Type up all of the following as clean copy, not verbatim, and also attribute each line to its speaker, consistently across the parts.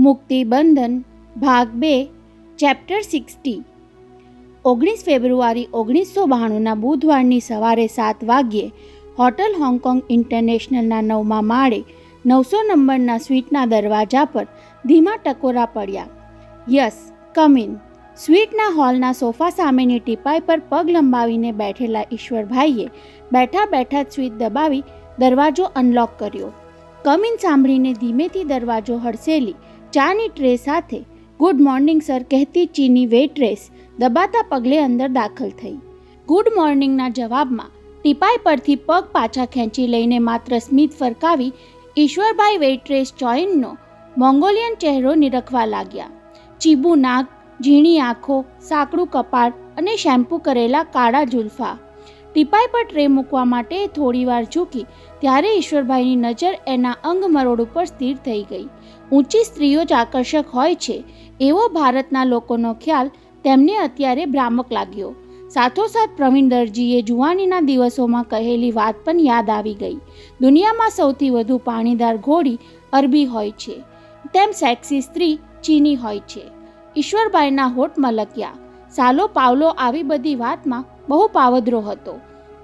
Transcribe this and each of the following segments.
Speaker 1: મુક્તિબંધન ભાગ 2 ચેપ્ટર 60 19 ફેબ્રુઆરી 1992ના બુધવારની સવારે 7 વાગ્યે હોટલ હોંગકોંગ ઇન્ટરનેશનલના 9મા માળે 900 નંબરના સ્વીટના દરવાજા પર ધીમા ટકોરા પડ્યા. Yes, come in. સ્વીટના હોલના સોફા સામેની ટીપાઈ પર પગ લંબાવીને બેઠેલા ઈશ્વરભાઈએ બેઠા બેઠા જ સ્વીટ દબાવી દરવાજો અનલોક કર્યો. કમ ઇન સાંભળીને ધીમેથી દરવાજો હડસેલી ચાની ટ્રે સાથે ગુડ મોર્નિંગ સર કહેતી ચીની વેઇટ્રેસ દબાતા પગલે અંદર દાખલ થઈ. ગુડ મોર્નિંગના જવાબમાં ટીપાઈ પરથી પગ પાછા ખેંચી લઈને માત્ર સ્મિત ફરકાવી ઈશ્વરભાઈ વેઇટ્રેસ ચોઈનનો મોંગોલિયન ચહેરો નિરખવા લાગ્યા. ચીબુ નાક, ઝીણી આંખો, સાંકડું કપાળ અને શેમ્પૂ કરેલા કાળા જુલ્ફા. ટીપાઈ પર ટ્રે મૂકવા માટે થોડીવાર ઝૂકી ત્યારે ઈશ્વરભાઈની નજર એના અંગમરોડ ઉપર સ્થિર થઈ ગઈ. ઊંચી સ્ત્રીઓ જ આકર્ષક હોય છે એવો ભારતના લોકોનો ખ્યાલ તેમને અત્યારે ભ્રામક લાગ્યો. સાથોસાથ પ્રવીણ દરજીએ જુવાનીના દિવસોમાં કહેલી વાત પણ યાદ આવી ગઈ. દુનિયામાં સૌથી વધુ પાણીદાર ઘોડી અરબી હોય છે, તેમ સેક્સી સ્ત્રી ચીની હોય છે. ઈશ્વરભાઈના હોઠ મલક્યા. સાલો પાવલો આવી બધી વાતમાં બહુ પાવદરો હતો,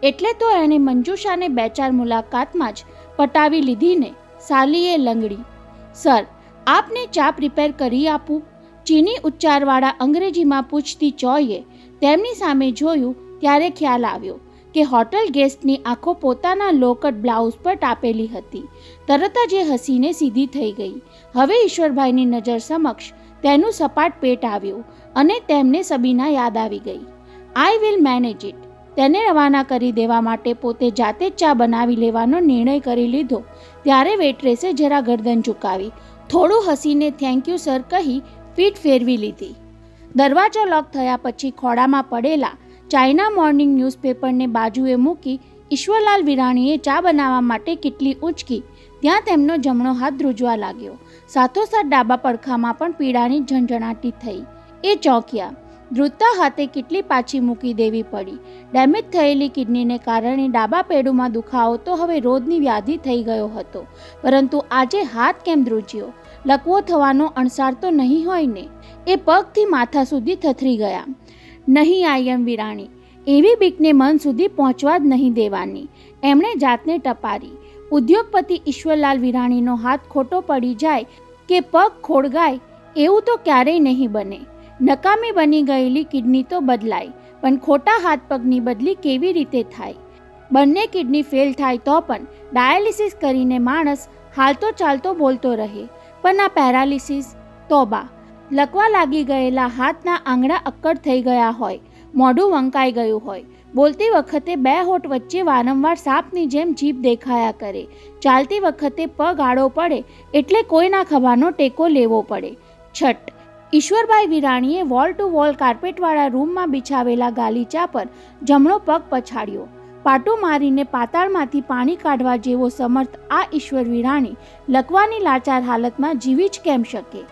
Speaker 1: એટલે તો એણે મંજુષાને 2-4 મુલાકાતમાં જ પટાવી લીધીને. સાલીએ લંગડી. સર, આપને ચા પ્રિપેર કરી આપું? ચીની ઉચ્ચારવાળા અંગ્રેજીમાં પૂછતી ચોઈએ તેમની સામે જોયું ત્યારે ખ્યાલ આવ્યો કે હોટલ ગેસ્ટની આંખો પોતાના લોકટ બ્લાઉઝ પર ટાપેલી હતી. તરત જ એ હસીને સીધી થઈ ગઈ. હવે ઈશ્વરભાઈની નજર સમક્ષ તેનું સપાટ પેટ આવ્યું અને તેમને સબીના યાદ આવી ગઈ. I will manage it. તેને રવાના કરી દેવા માટે પોતે જાતે જ ચા બનાવી લેવાનો નિર્ણય કરી લીધો ત્યારે વેઇટ્રેસે જરા ગરદન ઝુકાવી થોડું હસીને થેન્ક યુ સર કહી પીઠ ફેરવી લીધી. દરવાજો લોક થયા પછી ખોળામાં પડેલા ચાઇના મોર્નિંગ ન્યૂઝપેપરને બાજુએ મૂકી ઈશ્વરલાલ વિરાણીએ ચા બનાવવા માટે કેટલી ઊંચકી ત્યાં તેમનો જમણો હાથ ધ્રુજવા લાગ્યો. સાથોસાથ ડાબા પડખામાં પણ પીડાની ઝંઝણાટી થઈ. એ ચોંક્યા. ધ્રુજતા હાથે કેટલી પાછી મૂકી દેવી પડી. ડેમેજ થયેલી કિડનીને કારણે ડાબા પેડુમાં દુખાવો તો હવે રોજની વ્યાધિ થઈ ગયો હતો, પરંતુ આજે હાથ કેમ ધ્રુજ્યો? લકવો થવાનો અણસાર તો નહીં હોય ને? એ પગથી માથા સુધી થથરી ગયા. નહીં આઈ એમ વિરાણી, એવી બીકને મન સુધી પહોંચવા જ નહીં દેવાની. એમણે જાતને ટપારી. ઉદ્યોગપતિ ઈશ્વરલાલ વિરાણીનો હાથ ખોટો પડી જાય કે પગ ખોળગાય એવું તો ક્યારેય નહીં બને. નકામી બની ગયેલી કિડની તો બદલાય, પણ ખોટા હાથ પગની બદલી કેવી રીતે થાય? બંને કિડની ફેલ થાય તો પણ ડાયાલિસિસ કરીને માણસ હાલતો ચાલતો બોલતો રહે, પણ આ પેરાલિસિસ, તોબા! લકવા લાગી ગયેલા હાથના આંગળા અક્કડ થઈ ગયા હોય, મોઢું વંકાઈ ગયું હોય, બોલતી વખતે 2 હોઠ વચ્ચે વારંવાર સાપની જેમ જીભ દેખાયા કરે, ચાલતી વખતે પગ આડો પડે એટલે કોઈના ખભાનો ટેકો લેવો પડે. છઠ. ઈશ્વરભાઈ વિરાણીએ વોલ ટુ વોલ કાર્પેટવાળા રૂમમાં બિછાવેલા ગાલીચા પર જમણો પગ પછાડ્યો. પાટું મારીને પાતાળમાંથી પાણી કાઢવા જેવો સમર્થ આ ઈશ્વર વિરાણી લકવાની લાચાર હાલતમાં જીવી જ કેમ શકે?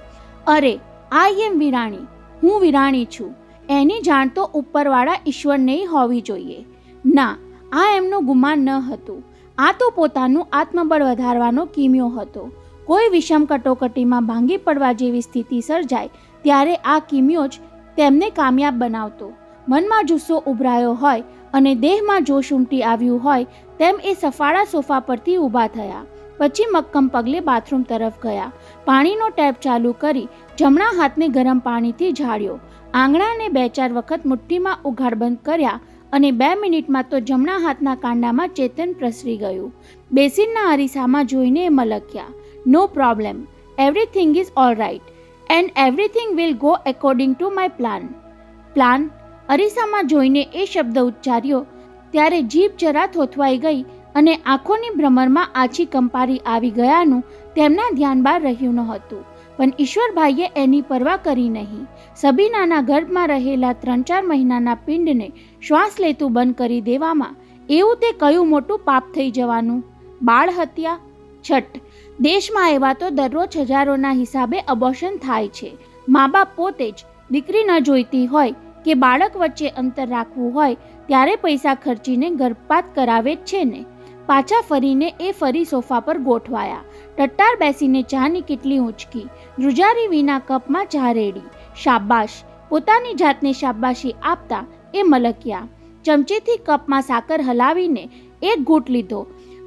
Speaker 1: અરે, આઈ એમ વિરાણી, હું વિરાણી છું, એની જાણ તો ઉપરવાળા ઈશ્વરને હોવી જોઈએ. ના, આ એમનું ગુમાન ન હતું. આ તો પોતાનું આત્મબળ વધારવાનો કિમિયો હતો. કોઈ વિષમ કટોકટીમાં ભાંગી પડવા જેવી સ્થિતિ સર્જાય ત્યારે આ કિમિયો જ તેમને કામયાબ બનાવતો. મનમાં જુસ્સો ઉભરાયો હોય અને દેહમાં જોશ ઉમટી આવ્યું હોય તેમ એ સફાળા સોફા પરથી ઊભા થયા. પછી મક્કમ પગલે બાથરૂમ તરફ ગયા. પાણીનો ટેપ ચાલુ કરી જમણા હાથને ગરમ પાણીથી ઝાડ્યો. આંગળાને 2-4 વખત મુઠ્ઠીમાં ઉઘાડબંધ કર્યા અને 2 મિનિટમાં તો જમણા હાથના કાંડામાં ચેતન પ્રસરી ગયું. બેસિનના અરીસામાં જોઈને એ મલક્યા. No problem. Everything is all right. And everything will go according to my plan. Plan? અરીસામાં જોઈને એ શબ્દ ઉચ્ચાર્યો ત્યારે જીભ જરા થોથવાઈ ગઈ અને આંખોની ભ્રમરમાં આછી કંપારી આવી ગયાનું તેમના ધ્યાન બહાર રહ્યું નહોતું. પણ ઈશ્વરભાઈએ એની પરવા કરી નહીં. સબીનાના ગર્ભમાં રહેલા 3-4 મહિનાના પિંડને શ્વાસ લેતું બંધ કરી દેવામાં એવું તે કયું મોટું પાપ થઈ જવાનું? બાળ હત્યા? છઠ. દેશમાં એવા તો દરરોજ હજારોના હિસાબે અબોર્શન થાય છે. મા બાપ પોતે જ દીકરી ન જોઈતી હોય કે બાળક વચ્ચે અંતર રાખવું હોય ત્યારે પૈસા ખર્ચીને ગર્ભપાત કરાવે જ છે ને. પાછા ફરીને એ ફરી સોફા પર ગોઠવાયા. ટટ્ટાર બેસીને ચાની કેટલી ઊંચકી. ધ્રુજારી વિના કપમાં ચા રેડી. શાબાશ! પોતાની જાતને શાબાશી આપતા એ મલક્યા. ચમચીથી કપમાં સાકર હલાવીને એક ઘૂંટ લીધો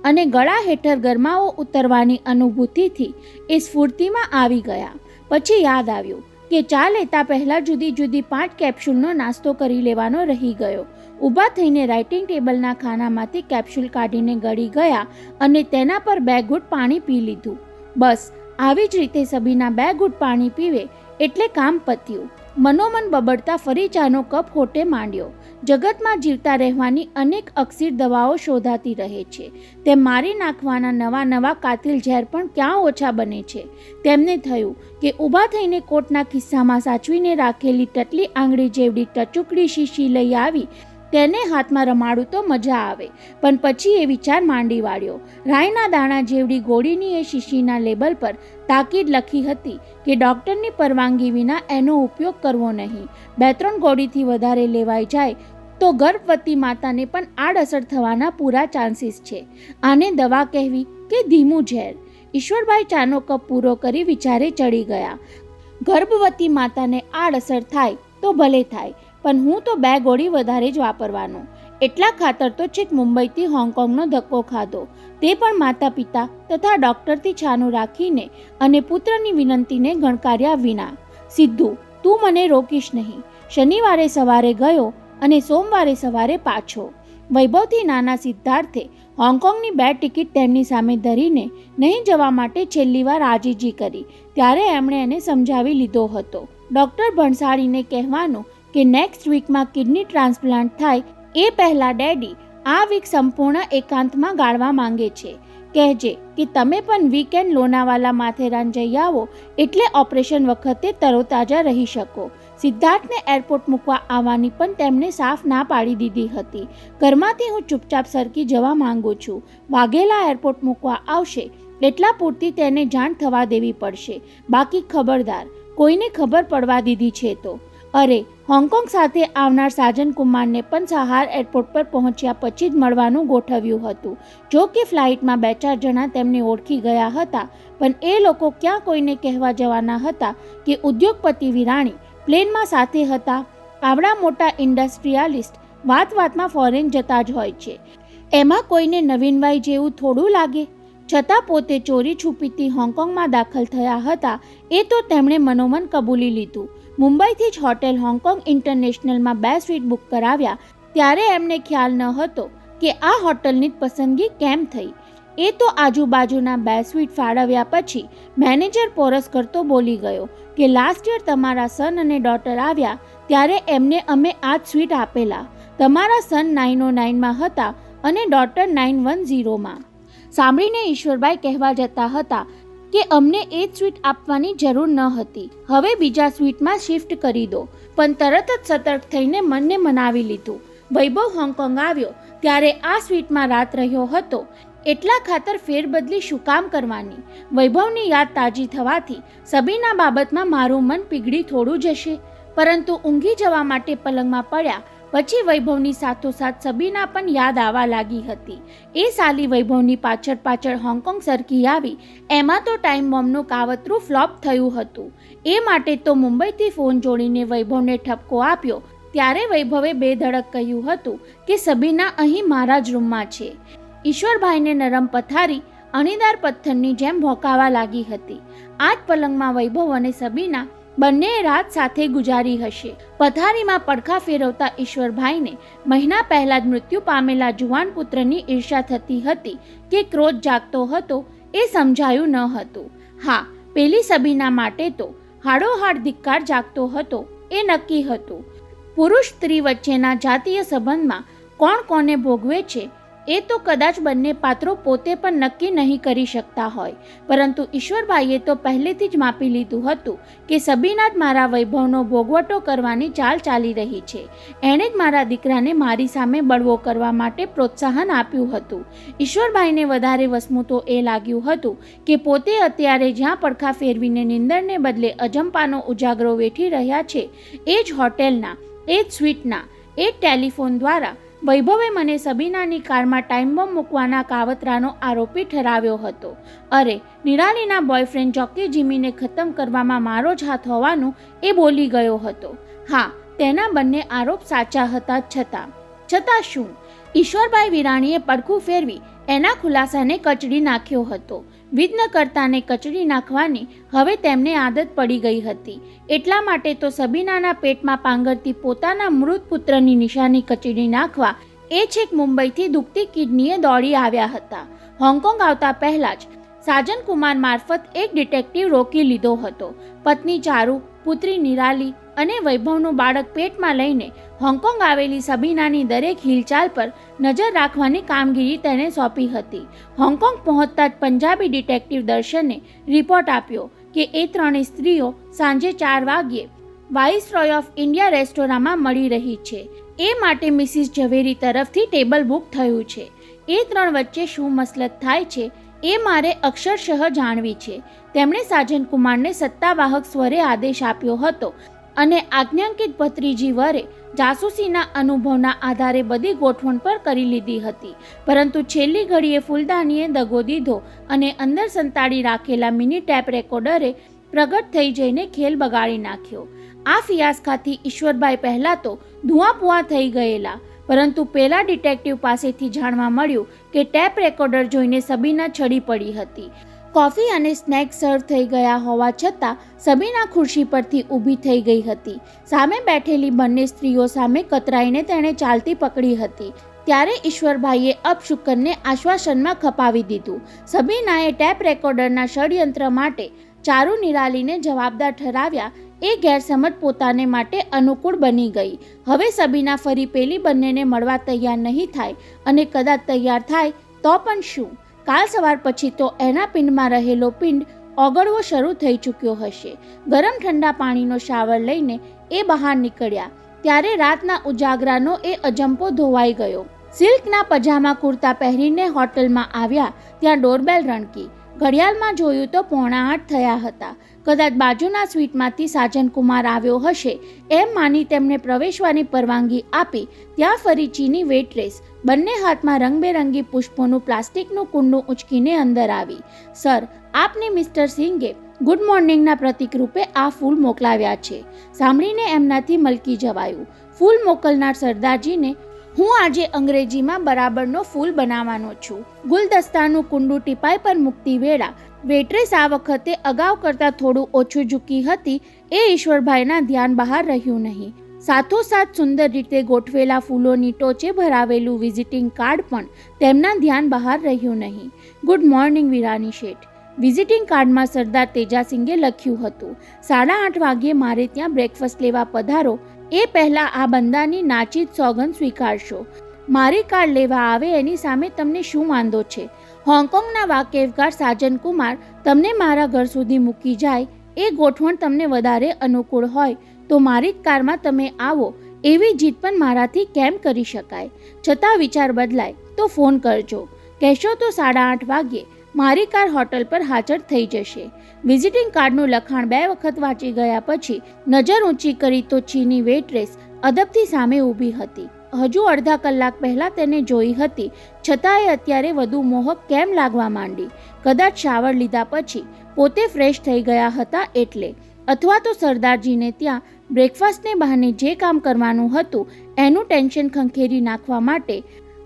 Speaker 1: અને ગળા હેઠળ ગરમાવો ઉતરવાની અનુભૂતિથી એ સ્ફૂર્તિમાં આવી ગયા. પછી યાદ આવ્યું કે ચા લેતા પહેલાં જુદી જુદી 5 કેપ્સ્યુલનો નાસ્તો કરી લેવાનો રહી ગયો. ઊભા થઈને રાઇટિંગ ટેબલના ખાનામાંથી કેપ્સ્યુલ કાઢીને ગળી ગયા અને તેના પર 2 ઘૂંટ પાણી પી લીધું. બસ આવી જ રીતે સબીના 2 ઘૂંટ પાણી પીવે એટલે કામ પત્યું. મનોમન બબડતા ફરી ચાનો કપ હોટે માંડ્યો. જગતમાં જીવતા રહેવાની અનેક અકસીર દવાઓ શોધાતી રહે છે, તેમ મારી નાખવાના નવા નવા કાતિલ ઝેર પણ ક્યાં ઓછા બને છે. તેમને થયું કે ઊભા થઈને કોટના ખિસ્સામાં સાચવીને રાખેલી ટટલી આંગળી જેવડી ટચુકડી શીશી લઈ આવી તેને હાથમાં રમાડું તો મજા આવે. પણ પછી એ વિચાર માંડી વાળ્યો. રાઈના દાણા જેવડી ગોળીની એ શીશીના લેબલ પર તાકીદ લખી હતી કે ડૉક્ટરની પરવાનગી વિના એનો ઉપયોગ કરવો નહીં. 2-3 ગોળીથી વધારે લેવાઈ જાય તો ગર્ભવતી માતાને પણ આડઅસર થવાના પૂરા ચાન્સીસ છે. આને દવા કહેવી કે ધીમું ઝેર? ઈશ્વરભાઈ ચાનો કપ પૂરો કરી વિચારે ચડી ગયા. ગર્ભવતી માતાને આડઅસર થાય તો ભલે થાય, પણ હું તો 2 ગોળી વધારે જ વાપરવાનો. એટલા ખાતર તો છેક મુંબઈથી હોંગકોંગનો ધક્કો ખાધો, તે પણ માતા પિતા તથા ડૉક્ટરથી છાનું રાખીને અને પુત્રની વિનંતીને ગણકાર્યા વિના. સિદ્ધુ, તું મને રોકીશ નહીં. શનિવારે સવારે ગયો અને સોમવારે સવારે પાછો. વૈભવથી નાના સિદ્ધાર્થે હોંગકોંગની 2 ટિકિટ તેમની સામે ધરીને નહીં જવા માટે છેલ્લી વાર આજીજી કરી ત્યારે એમણે એને સમજાવી લીધો હતો. ડૉક્ટર ભણસાળીને કહેવાનું કે નેક્સ્ટ વીકમાં કિડની ટ્રાન્સપ્લાન્ટ થાય એ પહેલાં ડેડી આ વીક સંપૂર્ણ એકાંતમાં ગાળવા માંગે છે. કહેજે કે તમે પણ વીકેન્ડ લોનાવાલા માથેરાન જઈ આવો એટલે ઓપરેશન વખતે તરોતાજા રહી શકો. સિદ્ધાર્થને એરપોર્ટ મૂકવા આવવાની પણ તેમણે સાફ ના પાડી દીધી હતી. ઘરમાંથી હું ચૂપચાપ સરકી જવા માંગુ છું. વાઘેલા એરપોર્ટ મૂકવા આવશે એટલા પૂરતી તેને જાણ થવા દેવી પડશે. બાકી ખબરદાર, કોઈને ખબર પડવા દીધી છે તો. અરે, હોંગકોંગ સાથે આવનાર સાજન કુમારને પણ સહાર એરપોર્ટ પર પહોંચ્યા પછી જ મળવાનું ગોઠવ્યું હતું. જો કે ફ્લાઇટમાં 2-4 જણા તેમને ઓળખી ગયા હતા, પણ એ લોકો ક્યાં કોઈને કહેવા જવાના હતા કે ઉદ્યોગપતિ વિરાણી પ્લેનમાં સાથે હતા. આવડા મોટા ઇન્ડસ્ટ્રીયાલિસ્ટ વાતમાં ફોરેન જતા જ હોય છે, એમાં કોઈને નવીનવાઈ જેવું થોડું લાગે. છતાં પોતે ચોરી છુપીથી હોંગકોંગમાં દાખલ થયા હતા એ તો તેમણે મનોમન કબૂલી લીધું. મુંબઈથી જ હોટેલ હોંગકોંગ ઇન્ટરનેશનલમાં 2 સ્વીટ બુક કરાવ્યા ત્યારે એમને ખ્યાલ ન હતો કે આ હોટલની જ પસંદગી કેમ થઈ. એ તો આજુબાજુના 2 સ્વીટ ફાળવ્યા પછી મેનેજર પોરસ કરતો બોલી ગયો કે લાસ્ટ યર તમારા સન અને ડોટર આવ્યા ત્યારે એમને અમે આ જ સ્વીટ આપેલા. તમારા સન 909માં હતા અને ડોટર 910માં. સાંભળીને ઈશ્વરભાઈ કહેવા જતા હતા કે અમને એ જ સ્વીટ આપવાની જરૂર ન હતી, હવે બીજા સ્વીટમાં શિફ્ટ કરી દો. પણ તરત જ સતર્ક થઈને મનને મનાવી લીધું. વૈભવ હોંગકોંગ આવ્યો ત્યારે આ સ્વીટમાં રાત રહ્યો હતો એટલા ખાતર ફેરબદલી શું કામ કરવાની? વૈભવની યાદ તાજી થવાથી સબીના બાબતમાં મારું મન પીગળી થોડું જશે, પરંતુ ઊંઘી જવા માટે પલંગમાં પડ્યા પછી વૈભવની સાથોસાથ સબીના પણ યાદ આવવા લાગી હતી. એ સાલી વૈભવની પાછળ હોંગકોંગ સરકી આવી એમાં તો ટાઈમ બોમ્બનું કાવતરું ફ્લોપ થયું હતું. એ માટે તો મુંબઈથી ફોન જોડીને વૈભવને ઠપકો આપ્યો ત્યારે વૈભવે બેધડક કહ્યું હતું કે સબીના અહીં મારા જ રૂમમાં છે. ઈશ્વરભાઈને નરમ પથારી અણીદાર પથ્થરની જેમ ભોંકાવા લાગી હતી. આ જ પલંગમાં વૈભવ અને સબીના બંને રાત સાથે ગુજારી હશે. પથારીમાં પડખા ફેરવતા ઈશ્વરભાઈને મહિના પહેલા જ મૃત્યુ પામેલા જુવાન પુત્રની ઈર્ષા થતી હતી કે ક્રોધ જાગતો હતો એ સમજાયું ન હતું. હા, પેલી સબીના માટે તો હાડોહાડ ધિક્કાર જાગતો હતો એ નક્કી હતું. પુરુષ સ્ત્રી વચ્ચેના જાતીય સંબંધમાં કોણ કોને ભોગવે છે એ તો કદાચ બંને પાત્રો પોતે પણ નક્કી નહીં કરી શકતા હોય, પરંતુ ઈશ્વરભાઈએ તો પહેલેથી જ માપી લીધું હતું કે સબીના જ મારા વૈભવનો ભોગવટો કરવાની ચાલ ચાલી રહી છે. એણે જ મારા દીકરાને મારી સામે બળવો કરવા માટે પ્રોત્સાહન આપ્યું હતું. ઈશ્વરભાઈને વધારે વસમું તો એ લાગ્યું હતું કે પોતે અત્યારે જ્યાં પડખા ફેરવીને નિંદરને બદલે અજંપાનો ઉજાગરો વેઠી રહ્યા છે એ જ હોટેલના, એ જ સ્વીટના, એ જ ટેલિફોન દ્વારા વૈભવે મને સબીનાની કારમાં ટાઈમ બોમ્બ મૂકવાના કાવતરાનો આરોપી ઠરાવ્યો હતો. અરે, નિરાલીના બોયફ્રેન્ડ જોકી જીમીને ખતમ કરવામાં મારો જ હાથ હોવાનું એ બોલી ગયો હતો. હા, તેના બંને આરોપ સાચા હતા. છતાં શું? ઈશ્વરભાઈ વિરાણીએ પડખું ફેરવી એના ખુલાસાને કચડી નાખ્યો હતો. વિઘ્નકર્તાને કચડી નાખવાની હવે તેમને આદત પડી ગઈ હતી. એટલા માટે તો સબીનાના પેટમાં પાંગરતી પોતાના મૃત પુત્રની નિશાની કચડી નાખવા એ છેક મુંબઈથી દુખતી કિડનીએ દોડી આવ્યા હતા. હોંગકોંગ આવતા પહેલા જ સાજન કુમાર મારફત એક ડિટેક્ટિવ રોકી લીધો હતો. પત્ની ચારુ, પુત્રી નિરાલી અને વૈભવનું બાળક પેટમાં લઈને હોંગકોંગ આવેલી સબીનાની દરેક હિલચાલ પર નજર રાખવાની કામગીરી તેને સોંપી હતી. હોંગકોંગ પહોંચતા જ પંજાબી ડિટેક્ટિવ દર્શને રિપોર્ટ આપ્યો કે એ ત્રણેય સ્ત્રીઓ સાંજે 4 વાગ્યે વાઇસરોય ઓફ ઇન્ડિયા રેસ્ટોરાંમાં મળી રહી છે. એ માટે મિસિસ ઝવેરી તરફથી ટેબલ બુક થયું છે. એ ત્રણ વચ્ચે શું મસલત થાય છે એ મારે અક્ષરશઃ જાણવી છે. તેમણે સાજન કુમારને સત્તાવાહક સ્વરે આદેશ આપ્યો હતો અને આજ્ઞાંકિત ભત્રીજી વરે જાસૂસીના અનુભવના આધારે બધી ગોઠવણ પર કરી લીધી હતી. પરંતુ છેલ્લી ઘડીએ ફૂલદાનીએ દગો દીધો અને અંદર સંતાડી રાખેલા મિની ટેપ રેકોર્ડરે પ્રગટ થઈ જઈને ખેલ બગાડી નાખ્યો. આ ફિયાસ્કાથી ઈશ્વરભાઈ પહેલાં તો ધુઆપુઆ થઈ ગયેલા, પરંતુ પેલા ડિટેક્ટિવ પાસેથી જાણવા મળ્યું કે ટેપ રેકોર્ડર જોઈને સબીના છડી પડી હતી. કોફી અને સ્નેક સર્વ થઈ ગયા હોવા છતાં સબીના ખુરશી પરથી ઊભી થઈ ગઈ હતી. સામે બેઠેલી બંને સ્ત્રીઓ સામે કતરાઈને તેણે ચાલતી પકડી હતી. ત્યારે ઈશ્વરભાઈએ અપશુકનને આશ્વાસનમાં ખપાવી દીધું. સબીનાએ ટેપ રેકોર્ડરના ષડયંત્ર માટે ચારુ નિરાલીને જવાબદાર ઠરાવ્યા. એ ગેરસમજ પોતાને માટે અનુકૂળ બની ગઈ. હવે સબીના ફરી પેલી બંનેને મળવા તૈયાર નહીં થાય, અને કદાચ તૈયાર થાય તો પણ શું? કાલ સવાર પછી તો એના પિંડમાં રહેલો પિંડ ઓગળવો શરૂ થઈ ચૂક્યો હશે. ગરમ ઠંડા પાણીનો શાવર લઈને એ બહાર નીકળ્યા ત્યારે રાતના ઉજાગરાનો એ અજંપો ધોવાઈ ગયો. સિલ્કના પજામા કુર્તા પહેરીને હોટલમાં આવ્યા ત્યાં ડોરબેલ રણકી. ઘડિયાળમાં જોયું તો 7:45 થયા હતા. કદાચ બાજુના સ્વીટમાંથી સાજન કુમાર આવ્યો હશે એમ માની તેમને પ્રવેશવાની પરવાનગી આપી ત્યાં ફરી ચીની વેઇટ્રેસ બંને હાથમાં રંગબેરંગી પુષ્પોનું પ્લાસ્ટિકનું કુંડું ઉંચકીને અંદર આવી. સર, આપને મિસ્ટર સિંઘે ગુડ મોર્નિંગના પ્રતીક રૂપે આ ફૂલ મોકલાવ્યા છે. સાંભળીને એમનાથી મલકી જવાયું. ફૂલ મોકલનાર સરદારજીને હું આજે અંગ્રેજીમાં બરાબરનો ફૂલ બનાવવાનો છું. ગુલદસ્તાનું કુંડું ટીપાઈ પર મૂકતી વેળા વેટ્રેસ આ વખતે અગાઉ કરતાં થોડું ઓછું ઝૂકી હતી એ ઈશ્વરભાઈના ધ્યાન બહાર રહ્યું નહીં. સાથોસાથ સુંદર રીતે ગોઠવેલા ફૂલોની ટોચે ભરાવેલું વિઝિટિંગ કાર્ડ પણ તેમના ધ્યાન બહાર રહ્યું નહીં. ગુડ મોર્નિંગ વિરાની શેઠ. વિઝિટિંગ કાર્ડમાં સરદાર તેજાસિંઘે લખ્યું હતું, 8:30 વાગ્યે મારે ત્યાં બ્રેકફાસ્ટ લેવા પધારો. એ પહેલાં આ બંદાની નાચિત સોગંદ સ્વીકારશો. મારી કાર્ડ લેવા આવે એની સામે તમને શું વાંધો છે? હોંગકોંગના વાકેફગાર સાજન કુમાર તમને મારા ઘર સુધી મૂકી જાય એ ગોઠવણ તમને વધારે અનુકૂળ હોય તો મારી જ કારમાં તમે આવો એવી જીત પણ મારાથી કેમ કરી શકાય? છતાં વિચાર બદલાય તો ફોન કરજો. કહેશો તો 8:30 વાગ્યે મારી કાર હોટલ પર હાજર થઈ જશે. વિઝિટિંગ કાર્ડનું લખાણ 2 વખત વાંચી ગયા પછી નજર ઊંચી કરી તો ચીની વેઇટ્રેસ અદબથી સામે ઊભી હતી. હજુ અડધા કલાક પહેલાં તેને જોઈ હતી, છતાં એ અત્યારે વધુ મોહક કેમ લાગવા માંડી? કદાચ શાવર લીધા પછી પોતે ફ્રેશ થઈ ગયા હતા એટલે, અથવા તો સરદારજીને ત્યાં બ્રેકફાસ્ટને બહાને જે કામ કરવાનું હતું એનું ટેન્શન ખંખેરી નાખવા માટે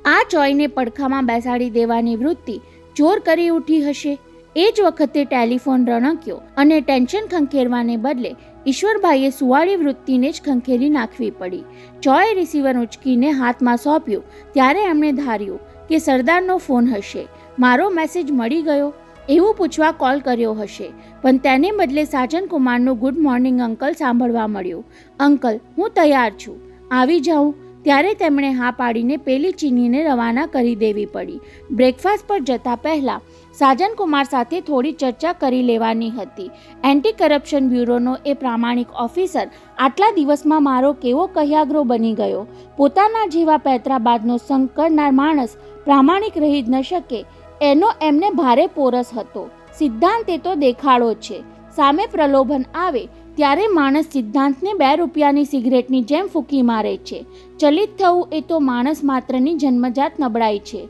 Speaker 1: આ ચોયને પડખામાં બેસાડી દેવાની વૃત્તિ જોર કરી ઉઠી હશે. એ જ વખતે ટેલિફોન રણક્યો અને ટેન્શન ખંખેરવાને બદલે ઈશ્વરભાઈએ સુવાળી વૃત્તિને જ ખંખેરી નાખવી પડી. ચોએ રિસીવર ઉંચકીને હાથમાં સોંપ્યું ત્યારે એમણે ધાર્યું કે સરદારનો ફોન હશે. મારો મેસેજ મળી ગયો એવું પૂછવા કોલ કર્યો હશે, પણ તેને બદલે સાજન કુમારનું ગુડ મોર્નિંગ અંકલ સાંભળવા મળ્યું. અંકલ, હું તૈયાર છું, આવી જાઉં? ત્યારે તેમણે હા પાડીને પેલી ચીનીને રવાના કરી દેવી પડી. બ્રેકફાસ્ટ પર જતા પહેલાં સાજન કુમાર સાથે થોડી ચર્ચા કરી લેવાની હતી. એન્ટી કરપ્શન બ્યુરોનો એ પ્રામાણિક ઓફિસર આટલા દિવસમાં મારો કેવો કહ્યાગ્રો બની ગયો. પોતાના જેવા પૈતરાબાદનો સંગ કરનાર માણસ પ્રામાણિક રહી જ ન શકે એનો એમને ભારે પોરસ હતો. સિદ્ધાંત એ તો દેખાડો છે, સામે પ્રલોભન આવે ત્યારે માણસ સિદ્ધાંતને 2 રૂપિયાની સિગરેટની જેમ ફૂંકી મારે છે. ચલિત થવું એ તો માણસ માત્રની જન્મજાત નબળાઈ છે.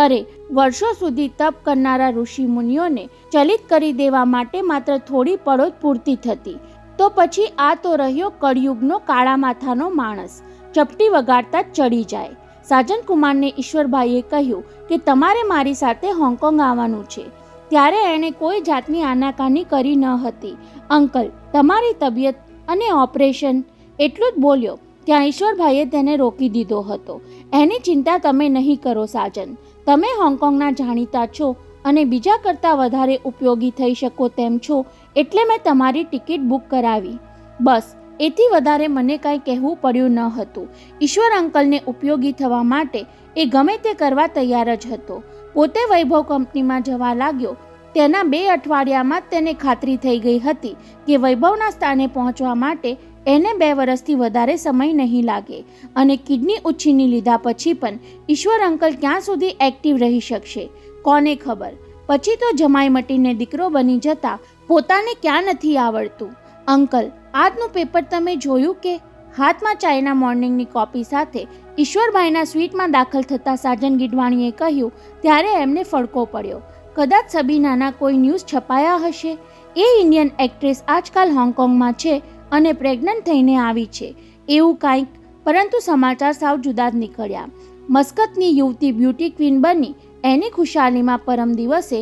Speaker 1: અરે, વર્ષો સુધી તપ કરનારા ઋષિ મુનિઓને ચલિત કરી દેવા માટે માત્ર થોડી પળો જ પૂરતી થતી. તો પછી આ તો રહ્યો કળિયુગનો કાળા માથાનો માણસ, ચપટી વગાડતા જ ચડી જાય. સાજન કુમારને ઈશ્વરભાઈએ કહ્યું કે તમારે મારી સાથે હોંગકોંગ આવવાનું છે. ત્યારે એણે કોઈ જાતની આનાકાની કરી ન હતી. અંકલ, તમારી તબિયત અને ઓપરેશન, એટલું જ બોલ્યો. ત્યાં ઈશ્વરભાઈએ તેને રોકી દીધો હતો. એની ચિંતા તમે નહીં કરો સાજન. તમે હોંગકોંગના જાણીતા છો અને બીજા કરતાં વધારે ઉપયોગી થઈ શકો તેમ છો, એટલે મેં તમારી ટિકિટ બુક કરાવી. બસ, એથી વધારે મને કાંઈ કહેવું પડ્યું ન હતું. ઈશ્વર અંકલને ઉપયોગી થવા માટે એ ગમે તે કરવા તૈયાર જ હતો. પોતે વૈભવ કંપનીમાં જવા લાગ્યો. તેના 2 અઠવાડિયામાં જ તેને ખાતરી થઈ ગઈ હતી કે વૈભવના સ્થાને પહોંચવા માટે એને 2 વર્ષથી વધારે સમય નહીં લાગે. અને કિડની ઉછીની લીધા પછી પણ ઈશ્વર અંકલ ક્યાં સુધી એક્ટિવ રહી શકશે, કોને ખબર. પછી તો જમાઈ મટીને દીકરો બની જતા પોતાને ક્યાં નથી આવડતું. અંકલ, આજનું પેપર તમે જોયું કે? હાથમાં ચાઇના મોર્નિંગની કોપી સાથે ઈશ્વરભાઈના સ્વીટમાં દાખલ થતા સાજન ગીડવાણીએ કહ્યું. ત્યારે એમને ફડકો પડ્યો. કદાચ સબીનાના કોઈ ન્યૂઝ છપાયા હશે. એ ઇન્ડિયન એક્ટ્રેસ આજકાલ હોંગકોંગમાં છે અને પ્રેગ્નન્ટ થઈને આવી છે, એવું કાંઈક. પરંતુ સમાચાર સાવ જુદા જ નીકળ્યા. મસ્કતની યુવતી બ્યુટી ક્વીન બની એની ખુશાલીમાં પરમ દિવસે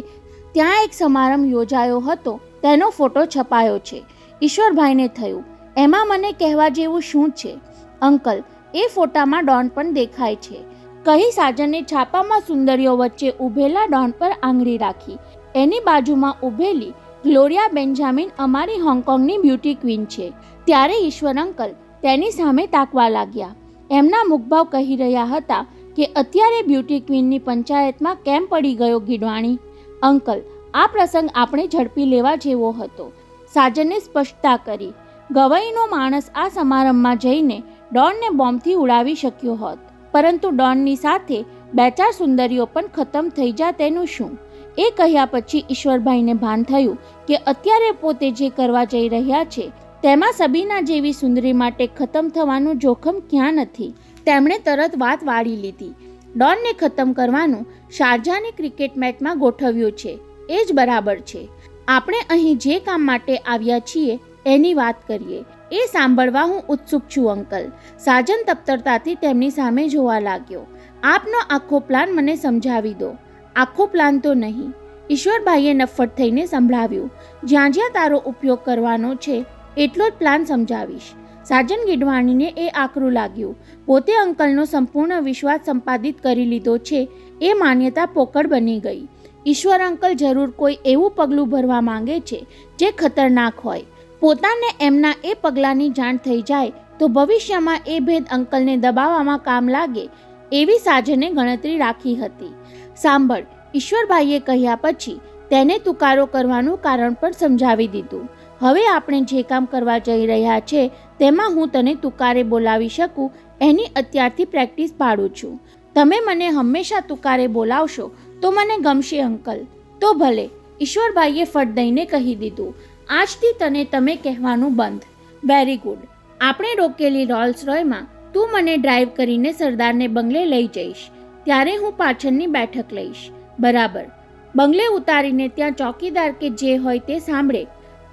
Speaker 1: ત્યાં એક સમારંભ યોજાયો હતો, તેનો ફોટો છપાયો છે. ઈશ્વરભાઈને થયું, એમાં મને કહેવા જેવું શું છે? અંકલ, એ ફોટામાં ડોન પણ દેખાય છે, કહી સાજને છાપામાં સુંદરીઓ વચ્ચે ઊભેલા ડોન પર આંગળી રાખી. એની બાજુમાં ઊભેલી ગ્લોરિયા બેન્જામિન અમારી હોંગકોંગની બ્યુટી ક્વીન છે. ત્યારે ઈશ્વર અંકલ તેની સામે તાકવા લાગ્યા. એમના મુખભાવ કહી રહ્યા હતા કે અત્યારે બ્યુટી ક્વીનની પંચાયતમાં કેમ પડી ગયો ગીડવાણી? અંકલ, આ પ્રસંગ આપણે ઝડપી લેવા જેવો હતો. સાજને સ્પષ્ટતા કરી. ગવાઈનો માણસ આ સમારંભમાં જઈને ડોનને બોમ્બથી ઉડાવી શક્યો હોત, પરંતુ ડોનની સાથે 2-4 સુંદરીઓ પણ ખતમ થઈ જાય તેનું શું? એ કહ્યા પછી ઈશ્વરભાઈને ભાન થયું કે અત્યારે પોતે જે કરવા જઈ રહ્યા છે તેમાં સબીના જેવી સુંદરી માટે ખતમ થવાનું જોખમ ક્યાં નથી. તેમણે તરત વાત વાળી લીધી. ડોનને ખતમ કરવાનું શારજાની ક્રિકેટ મેચમાં ગોઠવ્યું છે, એ જ બરાબર છે. આપણે અહીં જે કામ માટે આવ્યા છીએ એની વાત કરીએ. એ સાંભળવા હું ઉત્સુક છું અંકલ. સાજન તપ્તરતાથી તેમની સામે જોવા લાગ્યો. આપનો આખો પ્લાન મને સમજાવી દો. આખો પ્લાન તો નહીં, ઈશ્વરભાઈએ નફ્ફટ થઈને સંભળાવ્યું. જ્યાં જ્યાં તારો ઉપયોગ કરવાનો છે એટલો જ પ્લાન સમજાવીશ. સાજન ગીડવાણીને એ આકરું લાગ્યું. પોતે અંકલનો સંપૂર્ણ વિશ્વાસ સંપાદિત કરી લીધો છે એ માન્યતા પોકળ બની ગઈ. ઈશ્વર અંકલ જરૂર કોઈ એવું પગલું ભરવા માંગે છે જે ખતરનાક હોય. પોતાને એમના એ પગલાંની જાણ થઈ જાય તો ભવિષ્યમાં એ ભેદ અંકલને દબાવવામાં કામ લાગે એવી સાજને ગણતરી રાખી હતી. સાંભળ, ઈશ્વરભાઈએ કહ્યા પછી તેને તુકારો કરવાનું કારણ પણ સમજાવી દીધું. હવે આપણે જે કામ કરવા જઈ રહ્યા છે તેમાં હું તને તુકારે બોલાવી શકું એની અત્યારથી પ્રેક્ટિસ પાડું છું. તમે મને હંમેશા તુકારે બોલાવશો તો મને ગમશે અંકલ. તો ભલે, ઈશ્વરભાઈએ ફટ દઈને કહી દીધું. આજથી તને તમે કહેવાનું બંધ. Very good. આપણે રોકેલી રોલ્સ રોયમાં તું મને ડ્રાઈવ કરીને સરદારને બંગલે લઈ જઈશ. ત્યારે હું પાછળની બેઠક લઈશ. બરાબર. બંગલે ઉતારીને ત્યાં ચોકીદાર કે જે હોય તે સાંભળે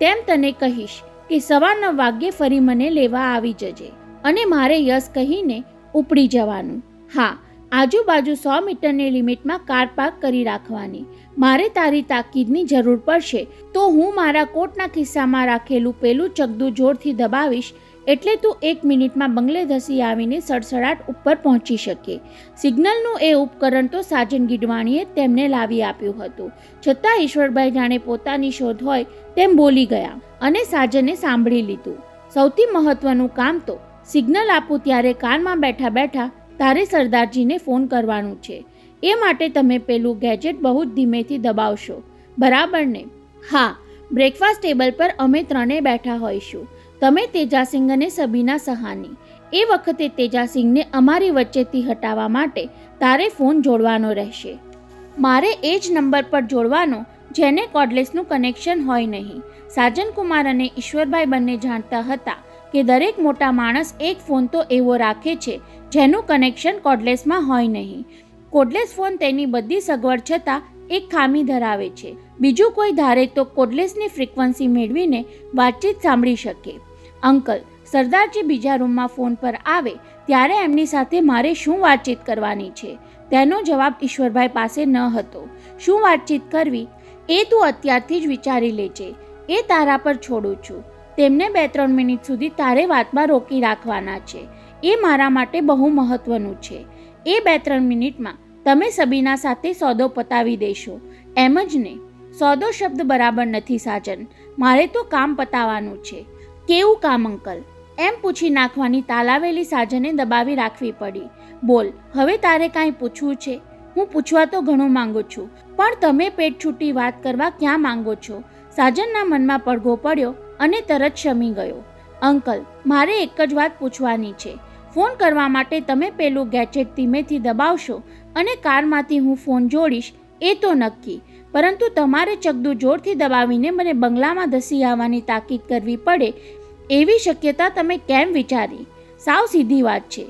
Speaker 1: તેમ તને કહીશ કે 9:15 વાગ્યે ફરી મને લેવા આવી જજે અને મારે યસ કહીને ઉપડી જવાનું. હા, આજુબાજુ 100 મીટરની લિમિટમાં કાર પાર્ક કરી રાખવાની. મારે તારી તાકીદની જરૂર પડશે તો હું મારા કોટના ખિસ્સામાં રાખેલું પેલું ચગદું જોરથી દબાવીશ એટલે તું 1 મિનિટમાં બંગલે ધસી આવીને સડસડાટ ઉપર પહોંચી શકે. સિગ્નલનું એ ઉપકરણ તો સાજન ગીડવાણીએ તેમને લાવી આપ્યું હતું. છતાં ઈશ્વરભાઈ જાણે પોતાની શોધ હોય તેમ બોલી ગયા અને સાજને સાંભળી લીધું. સૌથી મહત્વનું કામ તો સિગ્નલ આપું ત્યારે કારમાં બેઠા બેઠા તારે સરદારજીને ફોન કરવાનું છે. એ માટે તમે પેલું ગેજેટ બહુ જ ધીમેથી દબાવશો, બરાબર ને? હા. બ્રેકફાસ્ટ ટેબલ પર અમે 3 બેઠા હોઈશું. તમે તેજાસિંહ અને સબીના સહાની. એ વખતે તેજાસિંહને અમારી વચ્ચેથી હટાવવા માટે તારે ફોન જોડવાનો રહેશે. મારે એ જ નંબર પર જોડવાનો જેને કોર્ડલેસનું કનેક્શન હોય નહીં. સાજનકુમાર અને ઈશ્વરભાઈ બંને જાણતા હતા કે દરેક મોટા માણસ એક ફોન તો એવો રાખે છે જેનું કનેક્શન કોર્ડલેસમાં હોય નહીં. કોર્ડલેસ ફોન તેની બધી સગવડ છતાં એક ખામી ધરાવે છે. બીજું કોઈ ધારે તો કોર્ડલેસની ફ્રીક્વન્સી મેળવીને વાતચીત સાંભળી શકે. અંકલ, સરદારજી બીજા રૂમમાં ફોન પર આવે ત્યારે એમની સાથે મારે શું વાતચીત કરવાની છે? તેનો જવાબ ઈશ્વરભાઈ પાસે ન હતો. શું વાતચીત કરવી એ તું અત્યારથી જ વિચારી લેજે. એ તારા પર છોડું છું. તેમને 2-3 મિનિટ સુધી તારે વાતમાં રોકી રાખવાના છે. એ મારા માટે બહુ મહત્વનું છે. એ 2-3 મિનિટમાં તમે સબીના સાથે સોદો પતાવી દેશો. એમ જ ને? સોદો શબ્દ બરાબર નથી સાજન. મારે તો કામ પતાવવાનું છે. કેવું કામ અંકલ? એમ પૂછી નાખવાની તાલાવેલી સાજને દબાવી રાખવી પડી. બોલ, હવે તારે કાંઈ પૂછવું છે? હું પૂછવા તો ઘણું માંગુ છું, પણ તમે પેટ છૂટી વાત કરવા ક્યાં માંગો છો? સાજનના મનમાં પડઘો પડ્યો અને તરત શમી ગયો. અંકલ, મારે એક જ વાત પૂછવાની છે. ફોન કરવા માટે તમે પેલું ગેજેટ ધીમેથી દબાવશો અને કારમાંથી હું ફોન જોડીશ એ તો નક્કી, પરંતુ તમારે ચકદું જોરથી દબાવીને મને બંગલામાં ધસી આવવાની તાકીદ કરવી પડે એવી શક્યતા તમે કેમ વિચારી? સાવ સીધી વાત છે.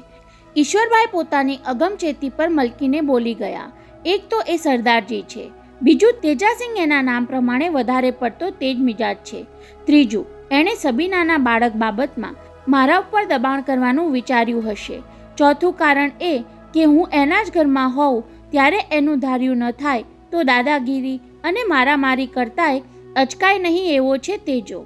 Speaker 1: ઈશ્વરભાઈ પોતાની અગમચેતી પર મલકીને બોલી ગયા. એક તો એ સરદારજી છે, બીજું તેજાસિંહ એના નામ પ્રમાણે વધારે પડતો તેજ મિજાજ છે, ત્રીજું એણે સબીનાના બાળક બાબતમાં મારા ઉપર દબાણ કરવાનું વિચાર્યું હશે, ચોથું કારણ એ કે હું એના જ ઘરમાં હોઉં ત્યારે એનું ધાર્યું ન થાય તો દાદાગીરી અને મારામારી કરતાંય અચકાય નહીં એવો છે તેજો.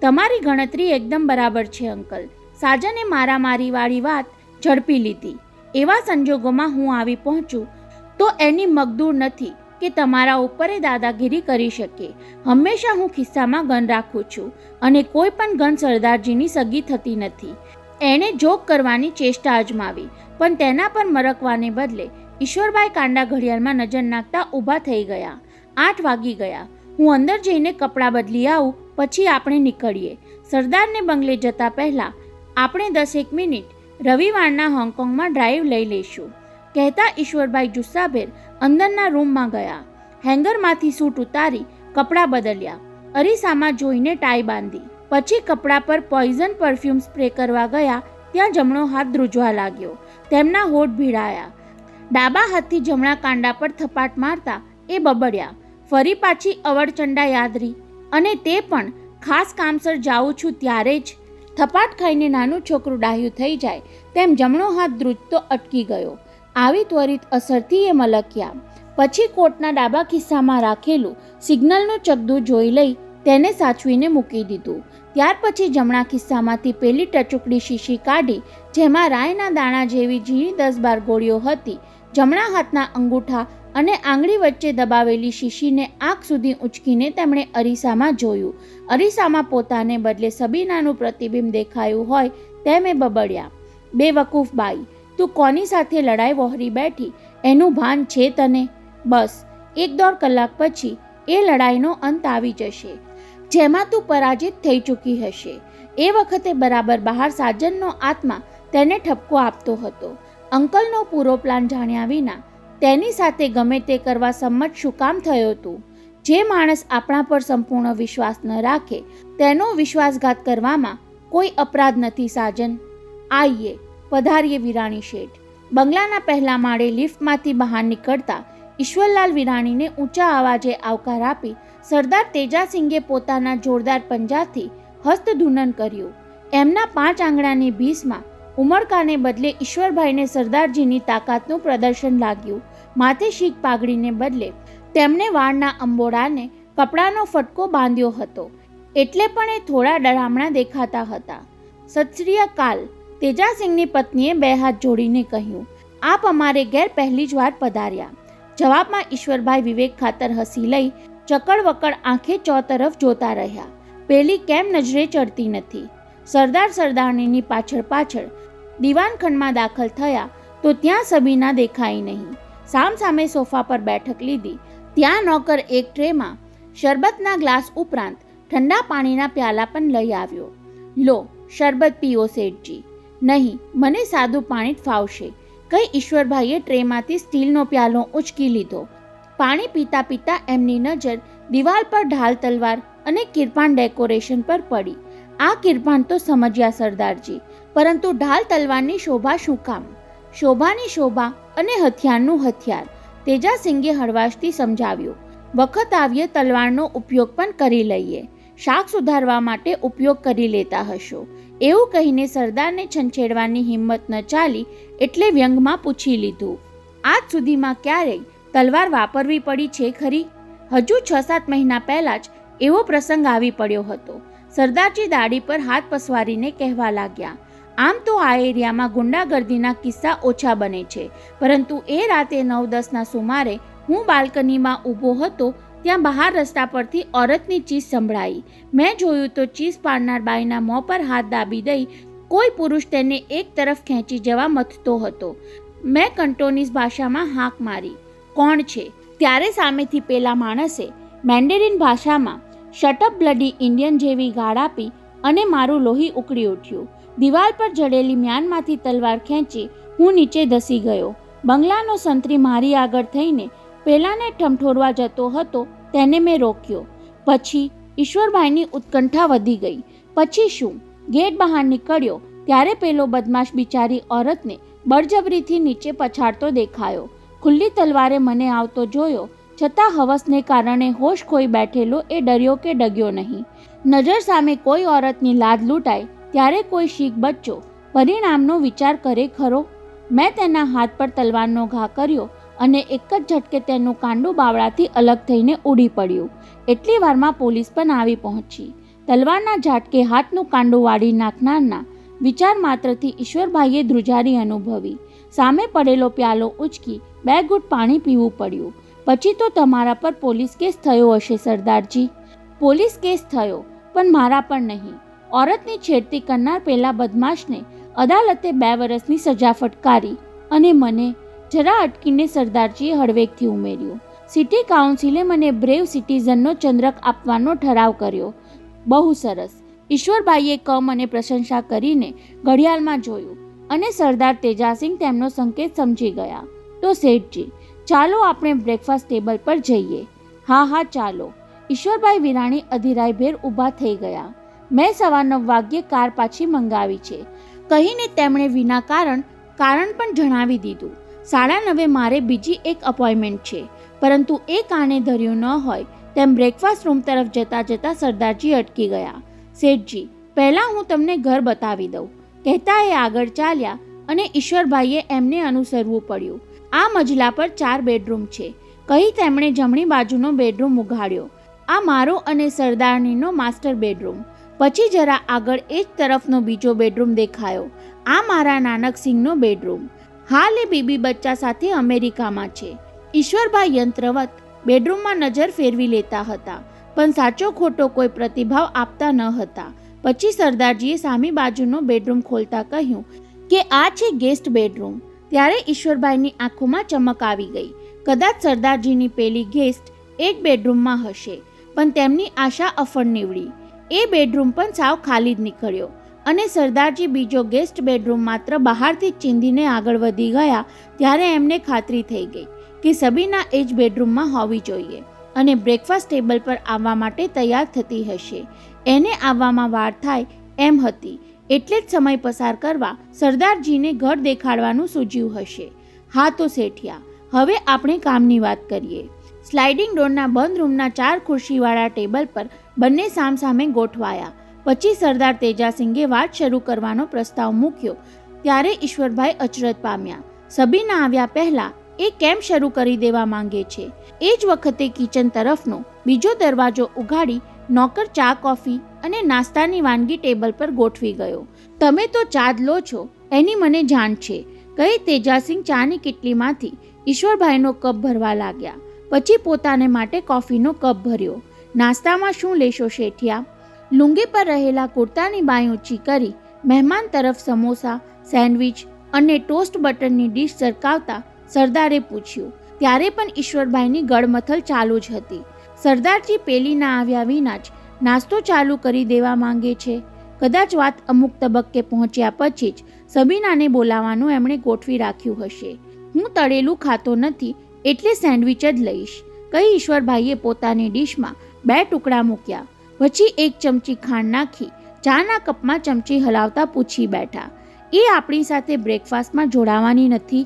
Speaker 1: તમારી ગણતરી એકદમ બરાબર છે અંકલ. સાજને મારામારીવાળી વાત ઝડપી લીધી. એવા સંજોગોમાં હું આવી પહોંચું તો એની મગદૂર નથી કે તમારા ઉપર એ દાદાગીરી કરી શકે. હંમેશા હું ખિસ્સામાં ગન રાખું છું અને કોઈ પણ ગન સરદારજીની સગી થતી નથી. એણે જોક કરવાની ચેષ્ટા અજમાવી, પણ તેના પર મરકવાને બદલે ઈશ્વરભાઈ કાંડા ઘડિયાળમાં નજર નાખતા ઊભા થઈ ગયા. 8 વાગી ગયા. હું અંદર જઈને કપડાં બદલી આવું, પછી આપણે નીકળીએ. સરદારને બંગલે જતા પહેલાં આપણે 10-1 મિનિટ રવિવારના હોંગકોંગમાં ડ્રાઈવ લઈ લઈશું, કહેતા ઈશ્વરભાઈ જુસ્સાભેર અંદરના રૂમમાં ગયા. હેંગરમાંથી સૂટ ઉતારી કપડાં બદલ્યા, અરીસામાં જોઈને ટાઈ બાંધી, પછી કપડાં પર પોઈઝન પરફ્યુમ સ્પ્રે કરવા ગયા ત્યાં જમણો હાથ ધ્રુજવા લાગ્યો. તેમના હોઠ ભીડાયા. ડાબા હાથથી જમણા કાંડા પર થપાટ મારતા એ બબડ્યા, ફરી પાછી અવળચંડા યાદરી, અને તે પણ ખાસ કામસર જાઉં છું ત્યારે જ. થપાટ ખાઈને નાનું છોકરું ડાહ્યું થઈ જાય તેમ જમણો હાથ ધ્રુજતો અટકી ગયો. આવી ત્વરિત અસરથી એ મલક્યા. પછી કોટના ડાબા ખિસ્સામાં રાખેલું સિગ્નલનું ચકદું જોઈ લઈ તેને સાચવીને મૂકી દીધું. ત્યાર પછી જમણા ખિસ્સામાંથી પેલી ટચુકડી શીશી કાઢી જેમાં રાયના દાણા જેવી ઝીણી 10-12 ગોળીઓ હતી. જમણા હાથના અંગૂઠા અને આંગળી વચ્ચે દબાવેલી શીશીને આંખ સુધી ઊંચકીને તેમણે અરીસામાં જોયું. અરીસામાં પોતાને બદલે સબીનાનું પ્રતિબિંબ દેખાયું હોય તેમ એ બબડ્યા, બેવકૂફ બાઈ, તું કોની સાથે લડાઈ વહોરી બેઠી એનું ભાન છે તને? બસ 1-1.5 કલાક પછી એ લડાઈનો અંત આવી જશે જેમાં તું પરાજિત થઈ ચૂકી હશે. એ વખતે બરાબર બહાર સાજનનો આત્મા તેને ઠપકો આપતો હતો. અંકલનો પૂરો પ્લાન જાણ્યા વિના તેની સાથે ગમે તે કરવા સંમત શું કામ થયો તું? જે માણસ આપણા પર સંપૂર્ણ વિશ્વાસ ન રાખે તેનો વિશ્વાસઘાત કરવામાં કોઈ અપરાધ નથી સાજન. આઈએ, પધારીએ વિરાણી શેઠ. બંગલાના પહેલા માળે લિફ્ટમાંથી બહાર નીકળતા ઈશ્વરલાલ વિરાણીને ઊંચા અવાજે આવકાર આપી સરદાર તેજાસિંગે પોતાના જોરદાર પંજાથી હસ્તધૂનન કર્યું. એમના 5 આંગળાની ભીસમાં ઉમળકાને બદલે ઈશ્વરભાઈને સરદારજીની તાકાતનું પ્રદર્શન લાગ્યું. માથે શીખ પાઘડીને બદલે તેમણે વાળના અંબોડાને કપડાનો ફટકો બાંધ્યો હતો, એટલે પણ એ થોડા ડરામણા દેખાતા હતા. સત શ્રી અકાલ. તેજાસિંહની પત્નીએ 2 હાથ જોડીને કહ્યું, આપ અમારે ઘેર પહેલી જ વાર પધાર્યા. જવાબમાં ઈશ્વરભાઈ વિવેક ખાતર હસી લઈ ચકડવકડ આંખે ચોતરફ જોતા રહ્યા. પેલી કેમ નજરે ચડતી નથી? સરદાર સરદારણીની પાછળ પાછળ દીવાનખંડમાં દાખલ થયા તો ત્યાં સબીના દેખાઈ નહીં. સામસામે સોફા પર બેઠક લીધી. ત્યાં નોકર એક ટ્રેમાં શરબતના ગ્લાસ ઉપરાંત ઠંડા પાણીના પ્યાલા પણ લઈ આવ્યો. લો, શરબત પીઓ શેઠજી. નહીં, મને સાદું પાણી જ ફાવશે, કઈ ઈશ્વરભાઈએ ટ્રેમાંથી સ્ટીલનો પ્યાલો ઉંચકી લીધો પાણી પીતા પીતા એમની નજર દિવાલ પર ઢાલ તલવાર અને કિરપાણ ડેકોરેશન પર પડી. આ કિરપાણ તો સમજ્યા સરદારજી, પરંતુ ઢાલ તલવારની શોભા શું કામ? શોભાની શોભા અને હથિયારનું હથિયાર. તેજાસિંગે હળવાશથી સમજાવ્યું. વખત આવ્યે તલવારનો ઉપયોગ પણ કરી લઈએ. શાક સુધારવા માટે ઉપયોગ કરી લેતા હશો. એવું કહીને સરદારને છંછેડવાની હિંમત ન ચાલી એટલે વ્યંગમાં પૂછી લીધું, આજ સુધીમાં ક્યારેય તલવાર વાપરવી પડી છે ખરી? હજુ 6-7 મહિના પહેલાં જ એવો પ્રસંગ આવી પડ્યો હતો. સરદારજી દાઢી પર હાથ પસવારીને કહેવા લાગ્યા, આમ તો આ એરિયામાં ગુંડાગર્દીના કિસ્સા ઓછા બને છે, પરંતુ એ રાતે 9-10ના સુમારે હું બાલ્કનીમાં ઊભો હતો ત્યાં બહાર રસ્તા પરથી ઓરતની ચીસ સંભળાઈ. મેં જોયું તો ચીસ પાડનાર બાઈના મોં પર હાથ દાબી દઈ કોઈ પુરુષ તેને એક તરફ ખેંચી જવા મથતો હતો. મેં કંટોનીઝ ભાષામાં હાંક મારી, કોણ છે? ત્યારે સામેથી પેલા માણસે મેન્ડેરિન ભાષામાં શટઅપ બ્લડી ઇન્ડિયન જેવી ગાળ આપી અને મારું લોહી ઉકળી ઉઠ્યું. દિવાલ પર જડેલી મ્યાનમાંથી તલવાર ખેંચી હું નીચે ધસી ગયો. બંગલાનો સંત્રી મારી આગળ થઈને પેલાને ઠમઠોરવા જતો હતો તેને મેં રોક્યો. પછી ઈશ્વરભાઈની ઉત્કંઠા વધી ગઈ. પછી શું? ગેટ બહાર નીકળ્યો ત્યારે પેલો બદમાશ બિચારી ઓરતને બળજબરીથી નીચે પછાડતો દેખાયો. ખુલ્લી તલવારે મને આવતો જોયો છતાં હવસને કારણે હોશ ખોઈ બેઠેલો એ ડર્યો કે ડગ્યો નહીં. નજર સામે કોઈ ઓરતની લાદ લૂંટાય ત્યારે કોઈ શીખ બચ્ચો પરિણામનો વિચાર કરે ખરો? મેં તેના હાથ પર તલવારનો ઘા કર્યો અને એક જ ઝટકે તેનું કાંડું બાવળાથી અલગ થઈને ઉડી પડ્યું. એટલી વારમાં પોલીસ પણ આવી પહોંચી. તલવારના ઝાટકે હાથનું કાંડું વાળી નાખનારના વિચાર માત્રથી ઈશ્વરભાઈએ ધ્રુજારી અનુભવી. સામે પડેલો પ્યાલો ઉચકી 2 ઘૂંટ પાણી પીવું પડ્યું. પછી તો તમારા પર પોલીસ કેસ થયો હશે સરદારજી. પોલીસ કેસ થયો, પણ મારા પર નહીં. ઓરતની છેડતી કરનાર પેલા બદમાશને અદાલતે 2 વર્ષની સજા ફટકારી અને મને જરા અટકીને સરદારજીએ હળવેકથી ઉમેર્યું. સિટી કાઉન્સિલે મને બ્રેવ સિટીઝનનો ચંદ્રક આપવાનો ઠરાવ કર્યો. બહુ સરસ. ઈશ્વરભાઈએ કમ અને પ્રશંસા કરીને ઘડિયાળમાં જોયું અને સરદાર તેજાસિંહ તેમનો સંકેત સમજી ગયા. તો શેઠજી, ચાલો આપણે બ્રેકફાસ્ટ ટેબલ પર જઈએ. હા ચાલો. ઈશ્વરભાઈ વિરાણી અધીરાઈભેર ઊભા થઈ ગયા. મેં 9:15 વાગ્યે કાર પાછી મંગાવી છે કહીને તેમણે વિના કારણ પણ જણાવી દીધું. 9:30 મારે બીજી એક અપોઇન્ટમેન્ટ છે, પરંતુ એ કાને ધર્યું ન હોય તેમ બ્રેકફાસ્ટ રૂમ તરફ જતા સરદારજી અટકી ગયા. શેઠજી, પહેલાં હું તમને ઘર બતાવી દઉં, કહેતા એ આગળ ચાલ્યા અને ઈશ્વરભાઈએ એમને અનુસરવું પડ્યું. આ મજલા પર 4 બેડરૂમ છે કહી તેમણે જમણી બાજુનો બેડરૂમ ઉઘાડ્યો. આ મારો અને સરદારનીનો માસ્ટર બેડરૂમ. પછી જરા આગળ એ જ તરફનો બીજો બેડરૂમ દેખાયો. આ મારા નાનકસિંહનો બેડરૂમ. હાલ એ બીબી બચ્ચા સાથે અમેરિકામાં છે. ઈશ્વરભાઈ યંત્રવત બેડરૂમમાં નજર ફેરવી લેતા હતા, પણ સાચો ખોટો કોઈ પ્રતિભાવ આપતા ન હતા. પછી સરદારજીએ સામી બાજુનો બેડરૂમ ખોલતા કહ્યું કે આ છે ગેસ્ટ બેડરૂમ. ત્યારે ઈશ્વરભાઈની આંખોમાં ચમક આવી ગઈ. કદાચ સરદારજીની પેલી ગેસ્ટ એક બેડરૂમમાં હશે, પણ તેમની આશા અફળ નીવડી. એ બેડરૂમ પણ સાવ ખાલી જ નીકળ્યો અને સરદારજી બીજો ગેસ્ટ બેડરૂમ માત્ર બહારથી જ ચીંધીને આગળ વધી ગયા ત્યારે એમને ખાતરી થઈ ગઈ કે સબીના એ જ બેડરૂમમાં હોવી જોઈએ અને બ્રેકફાસ્ટ ટેબલ પર આવવા માટે તૈયાર થતી હશે. એને આવવામાં વાર થાય એમ હતી, એટલે જ સમય પસાર કરવા સરદારજીને ઘર દેખાડવાનું સૂઝ્યું હશે. હા તો શેઠિયા, હવે આપણે કામની વાત કરીએ. સ્લાઇડિંગ ડોરના બંધ રૂમના 4 ખુરશીવાળા ટેબલ પર બંને સામસામે ગોઠવાયા. પછી સરદાર તેજાસિંગે વાત શરૂ કરવાનો પ્રસ્તાવ મૂક્યો ત્યારે ઈશ્વરભાઈ અચરજ પામ્યા. સબીના આવ્યા પહેલા એ કેમ શરૂ કરી દેવા માંગે છે? એ જ વખતે કિચન તરફનો બીજો દરવાજો ઉઘાડી નોકર ચા કોફી અને નાસ્તાની વાનગી ટેબલ પર ગોઠવી ગયો. તમે તો ચા જ લો છો એની મને જાણ છે, કહી તેજાસિંહ ચાની કીટલીમાંથી ઈશ્વરભાઈનો કપ ભરવા લાગ્યા. પછી પોતાને માટે કોફીનો કપ ભર્યો. નાસ્તામાં શું લેશો શેઠિયા? લુંગી પર રહેલા કુર્તાની બાઈ ઊંચી કરી મહેમાન તરફ સમોસા, સેન્ડવિચ અને ટોસ્ટ બટરની ડીશ સરકાવતા સરદારે પૂછ્યું. ત્યારે પણ ઈશ્વરભાઈની ગળમથલ ચાલુ જ હતી. સરદારજી પેલીના આવ્યા વિના જ નાસ્તો ચાલુ કરી દેવા માંગે છે. કદાચ વાત અમુક તબક્કે પહોંચ્યા પછી જ સબીનાને બોલાવવાનું એમણે ગોઠવી રાખ્યું હશે. હું તળેલું ખાતો નથી એટલે સેન્ડવિચ જ લઈશ. કઈ ઈશ્વરભાઈએ પોતાની ડીશમાં 2 ટુકડા મૂક્યા. પછી 1 ચમચી ખાંડ નાખી ચાના કપમાં ચમચી હલાવતા પૂછી બેઠા, એ આપણી સાથે બ્રેકફાસ્ટમાં જોડાવાની નથી?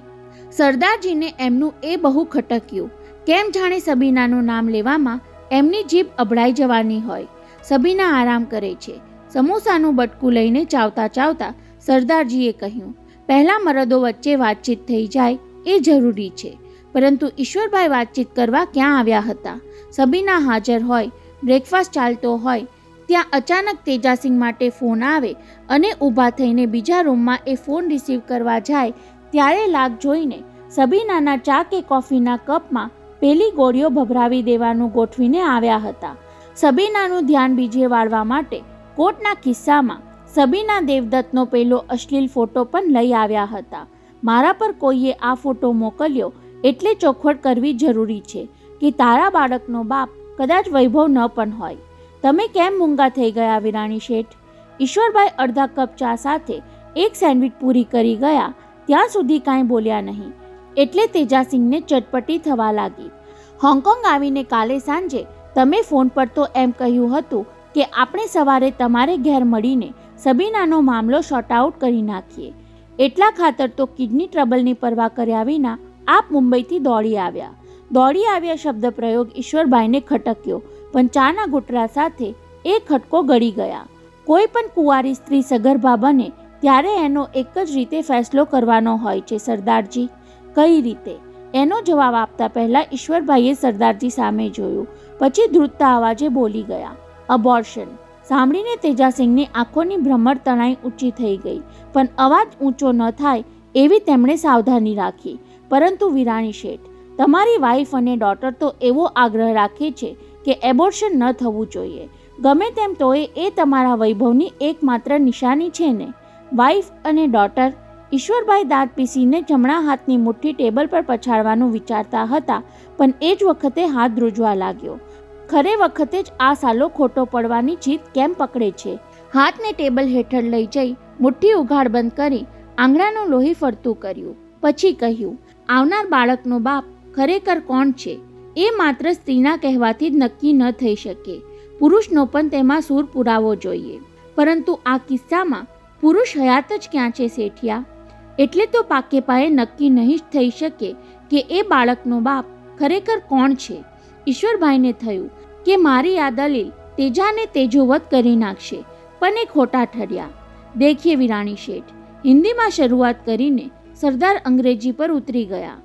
Speaker 1: સરદારજીને એમનું એ બહુ ખટક્યું. કેમ જાણે સબીનાનું નામ લેવામાં એમની જીભ અભડાઈ જવાની હોય. સબીના આરામ કરે છે. સમોસાનું બટકું લઈને ચાવતા ચાવતા સરદારજીએ કહ્યું, પહેલાં મરદો વચ્ચે વાતચીત થઈ જાય એ જરૂરી છે, પરંતુ ઈશ્વરભાઈ વાતચીત કરવા ક્યાં આવ્યા હતા? સબીના હાજર હોય, બ્રેકફાસ્ટ ચાલતો હોય, ત્યાં અચાનક તેજાસિંહ માટે ફોન આવે અને ઊભા થઈને બીજા રૂમમાં એ ફોન રિસીવ કરવા જાય ત્યારે લાગ જોઈને સબીનાના ચા કે કોફીના કપમાં પેલી ગોળીઓ ભભરાવી દેવાનું ગોઠવીને આવ્યા હતા. સબીનાનું ધ્યાન બીજે વાળવા માટે કોટના ખિસ્સામાં સબીના દેવદત્તનો પેલો અશ્લીલ ફોટો પણ લઈ આવ્યા હતા. મારા પર કોઈએ આ ફોટો મોકલ્યો એટલે ચોખવટ કરવી જરૂરી છે કે તારા બાળકનો બાપ કદાચ વૈભવ ન પણ હોય. તમે કેમ મૂંગા થઈ ગયા વિરાણી શેઠ? ઈશ્વરભાઈ અડધા કપ ચા સાથે એક સેન્ડવિચ પૂરી કરી ગયા ત્યાં સુધી કાંઈ બોલ્યા નહીં. એટલે તેજાસિંહને ચટપટી થવા લાગી. હોંગકોંગ આવીને કાલે સાંજે તમે ફોન પર તો એમ કહ્યું હતું કે આપણે સવારે તમારે ઘેર મળીને સબીનાનો મામલો શોર્ટ આઉટ કરી નાખીએ. એટલા ખાતર તો કિડની ટ્રબલની પરવા કર્યા વિના આપ મુંબઈથી દોડી આવ્યા શબ્દ પ્રયોગ ઈશ્વરભાઈને ખટક્યો, પણ ચાના ઘૂંટડા સાથે એ ખટકો ગળી ગયા. કોઈ પણ કુંવારી સ્ત્રી સગર્ભા બને ત્યારે એનો એક જ રીતે ફેસલો કરવાનો હોય છે સરદારજી. કઈ રીતે? એનો જવાબ આપતા પહેલા ઈશ્વરભાઈએ સરદારજી સામે જોયું, પછી ધ્રુજતા અવાજે બોલી ગયા, અબોર્શન. સાંભળીને તેજાસિંહની આંખોની ભ્રમર તણાઈ ઊંચી થઈ ગઈ, પણ અવાજ ઊંચો ન થાય એવી તેમણે સાવધાની રાખી. પરંતુ વિરાણી શેઠ, તમારી વાઈફ અને ડોટર તો એવો આગ્રહ રાખે છે કે એબોર્શન ન થવું જોઈએ. ગમે તેમ તોય એ તમારા વૈભવની એકમાત્ર નિશાની છે ને? વાઈફ અને ડોટર? ઈશ્વરભાઈ દાંત પીસીને જમણા હાથની મુઠ્ઠી ટેબલ પર પછાડવાનું વિચારતા હતા, પણ એ જ વખતે હાથ ધ્રુજવા લાગ્યો. ખરે વખતે જ આ સાલો ખોટો પડવાની જીત કેમ પકડે છે? હાથને ટેબલ હેઠળ લઈ જઈ મુઠ્ઠી ઉઘાડ બંધ કરી આંગળાનું લોહી ફરતું કર્યું. પછી કહ્યું, આવનાર બાળકનો બાપ ખરેખર કોણ છે એ માત્ર સ્ત્રીના કહેવાથી જ નક્કી ન થઈ શકે. પુરુષનો પણ તેમાં સૂર પુરાવો જોઈએ. પરંતુ આ કિસ્સામાં પુરુષ હયાત જ ક્યાં છે શેઠિયા? એટલે તો પાકે પાયે નક્કી નહીં થઈ શકે કે એ બાળકનો બાપ ખરેખર કોણ છે. ઈશ્વરભાઈને થયું કે મારી આ દલીલ તેજાને તેજોવત કરી નાખશે, પણ એ ખોટા ઠર્યા. દેખીએ વિરાણી શેઠ, હિન્દીમાં શરૂઆત કરીને સરદાર અંગ્રેજી પર ઉતરી ગયા.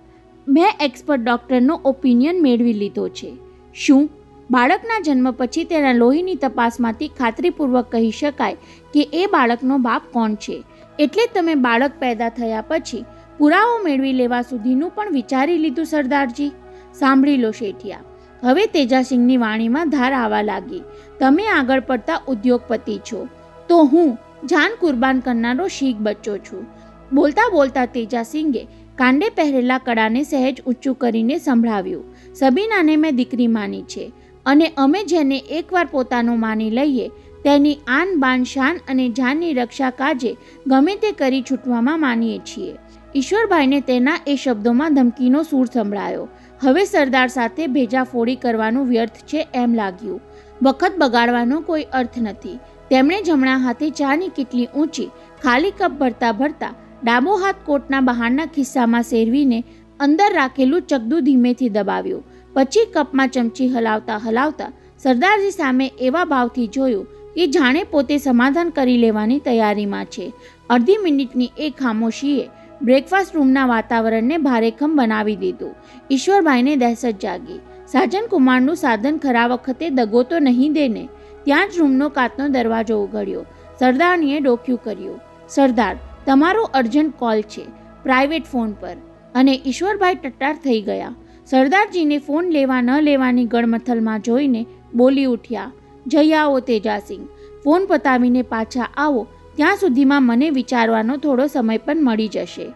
Speaker 1: મેં એક્સપર્ટ ડૉક્ટરનો ઓપિનિયન મેળવી લીધો છે. શું બાળકના જન્મ પછી તેના લોહીની તપાસમાંથી ખાતરીપૂર્વક કહી શકાય કે એ બાળકનો બાપ કોણ છે? એટલે તમે બાળક પેદા થયા પછી પુરાવો મેળવી લેવા સુધીનું પણ વિચારી લીધું સરદારજી? સાંભળી લો શેઠિયા, હવે તેજાસિંહની વાણીમાં ધાર આવવા લાગી. તમે આગળ પડતા ઉદ્યોગપતિ છો, તો હું જાન કુરબાન કરનારો શીખ બચ્ચો છું. બોલતા બોલતા તેજાસિંહે કાંડે પહેરેલા કડાને સહેજ ઊંચું કરીને સંભળાવ્યું. સબીનાને મેં દીકરી માની છે, અને અમે જેને એકવાર પોતાનું માની લઈએ તેની આન બાન શાન અને જાનની રક્ષા કાજે ગમે તે કરી છૂટવામાં માનીએ છીએ. ઈશ્વરભાઈને તેના એ શબ્દોમાં ધમકીનો સૂર સંભળાયો. હવે સરદાર સાથે ભેજાફોડી કરવાનું વ્યર્થ છે એમ લાગ્યું. વખત બગાડવાનો કોઈ અર્થ નથી. તેમણે જમણા હાથે ચાની કેટલી ઊંચી ખાલી કપ ભરતા ભરતા ડાબો હાથ કોટના બહારના ખિસ્સામાં સેરવીને અંદર રાખેલું ચકદું ધીમેથી દબાવ્યું. પછી કપમાં ચમચી હલાવતા હલાવતા સરદારજી સામે એવા ભાવથી જોયું કે જાણે પોતે સમાધાન કરી લેવાની તૈયારીમાં છે. અડધી મિનિટની એ ખામોશીએ બ્રેકફાસ્ટ રૂમના વાતાવરણને ભારેખમ બનાવી દીધું. ઈશ્વરભાઈને દહેશત જાગી. સાજન કુમારનું સાધન ખરા વખતે દગો તો નહીં દે ને? ત્યાં જ રૂમનો કાચનો દરવાજો ઉઘડ્યો. સરદારણીએ ડોક્યું કર્યું. સરદાર, તમારો અર્જન્ટ કોલ છે, પ્રાઇવેટ ફોન પર. અને ઈશ્વરભાઈ ટટ્ટાર થઈ ગયા. સરદારજીને ફોન લેવા ન લેવાની ગળમથલમાં જોઈને બોલી ઉઠ્યા, જઈ આવો તેજાસિંહ, ફોન પતાવીને પાછા આવો, ત્યાં સુધીમાં મને વિચારવાનો થોડો સમય પણ મળી જશે.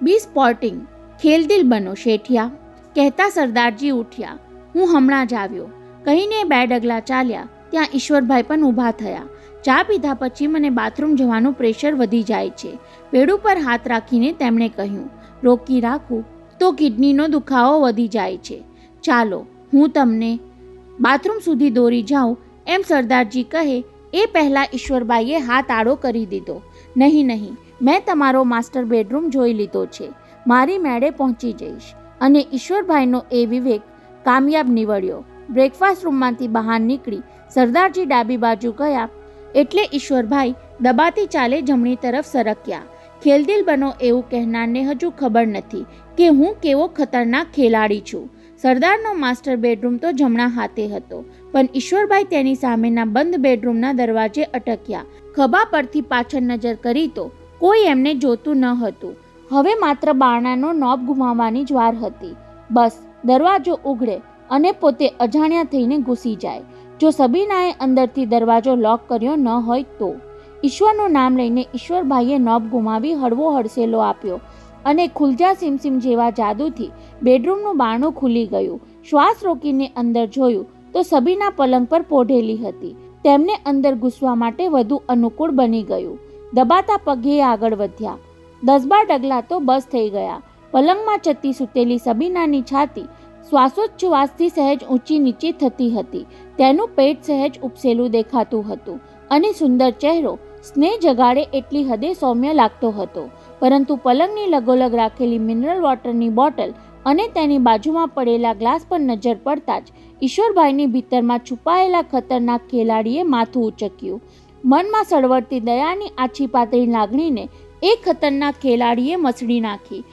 Speaker 1: બી સ્પોર્ટિંગ, ખેલદિલ બનો શેઠિયા, કહેતા સરદારજી ઉઠ્યા. હું હમણાં જ આવ્યો કહીને 2 ડગલા ચાલ્યા. ત્યાં ઈશ્વરભાઈ પણ ઊભા થયા. ચા પીધા પછી મને બાથરૂમ જવાનું પ્રેશર વધી જાય છે. પેડું પર હાથ રાખીને તેમણે કહ્યું, રોકી રાખું તો કિડનીનો દુખાવો વધી જાય છે. ચાલો હું તમને બાથરૂમ સુધી દોરી જાઉં એમ સરદારજી કહે એ પહેલાં ઈશ્વરભાઈએ હાથ આડો કરી દીધો. નહીં નહીં, મેં તમારો માસ્ટર બેડરૂમ જોઈ લીધો છે. મારી મેળે પહોંચી જઈશ. અને ઈશ્વરભાઈનો એ વિવેક કામયાબ નીવડ્યો. બ્રેકફાસ્ટ રૂમમાંથી બહાર નીકળી સરદારજી ડાબી બાજુ ગયા એટલે ઈશ્વરભાઈ દબાતી ચાલે જમણી તરફ સરક્યા. ખેલદિલ બનો એવું કહેનારને હજુ ખબર નથી કે હું કેવો ખતરનાક ખેલાડી છું. સરદારનો માસ્ટર બેડરૂમ તો જમણા હાથે હતો, પણ ઈશ્વરભાઈ તેની સામેના બંધ બેડરૂમના દરવાજે અટક્યા. ખભા પરથી પાછળ નજર કરી તો કોઈ એમને જોતું ન હતું. હવે માત્ર બારણાનો નોબ ગુમાવવાની જ વાર હતી. બસ દરવાજો ઉઘડે અને પોતે અજાણ્યા થઈને ઘૂસી જાય. જો સબીનાએ અંદરથી દરવાજો લોક કર્યો ન હોય તો. ઈશ્વરનું નામ લઈને ઈશ્વરભાઈએ નોબ ગુમાવી હળવો હડસેલો આપ્યો અને ખુલજા સિમસિમ જેવા જાદુથી બેડરૂમનું બારણું ખુલી ગયું. શ્વાસ રોકીને અંદર જોયું તો સબીના પલંગ પર પોઢેલી હતી. તેમને અંદર ઘૂસવા માટે વધુ અનુકૂળ બની ગયું. દબાતા પગે આગળ વધ્યા. 10-12 ડગલા તો બસ થઈ ગયા. પલંગમાં ચત્તી સૂતેલી સબીનાની છાતી શ્વાસોચ્છ્વાસથી સહેજ ઊંચી નીચી થતી હતી. તેનું પેટ સહેજ ઉપસેલું દેખાતું હતું અને સુંદર ચહેરો સ્નેહ જગાડે એટલી હદે સૌમ્ય લાગતો હતો. પરંતુ પલંગની લગોલગ રાખેલી મિનરલ વોટરની બોટલ અને તેની બાજુમાં પડેલા ગ્લાસ પર નજર પડતા જ ઈશ્વરભાઈની ભીતરમાં છુપાયેલા ખતરનાક ખેલાડીએ માથું ઉચક્યું. મનમાં સળવળતી દયાની આછી પાતળી લાગણીને એ ખતરનાક ખેલાડીએ મસળી નાખી.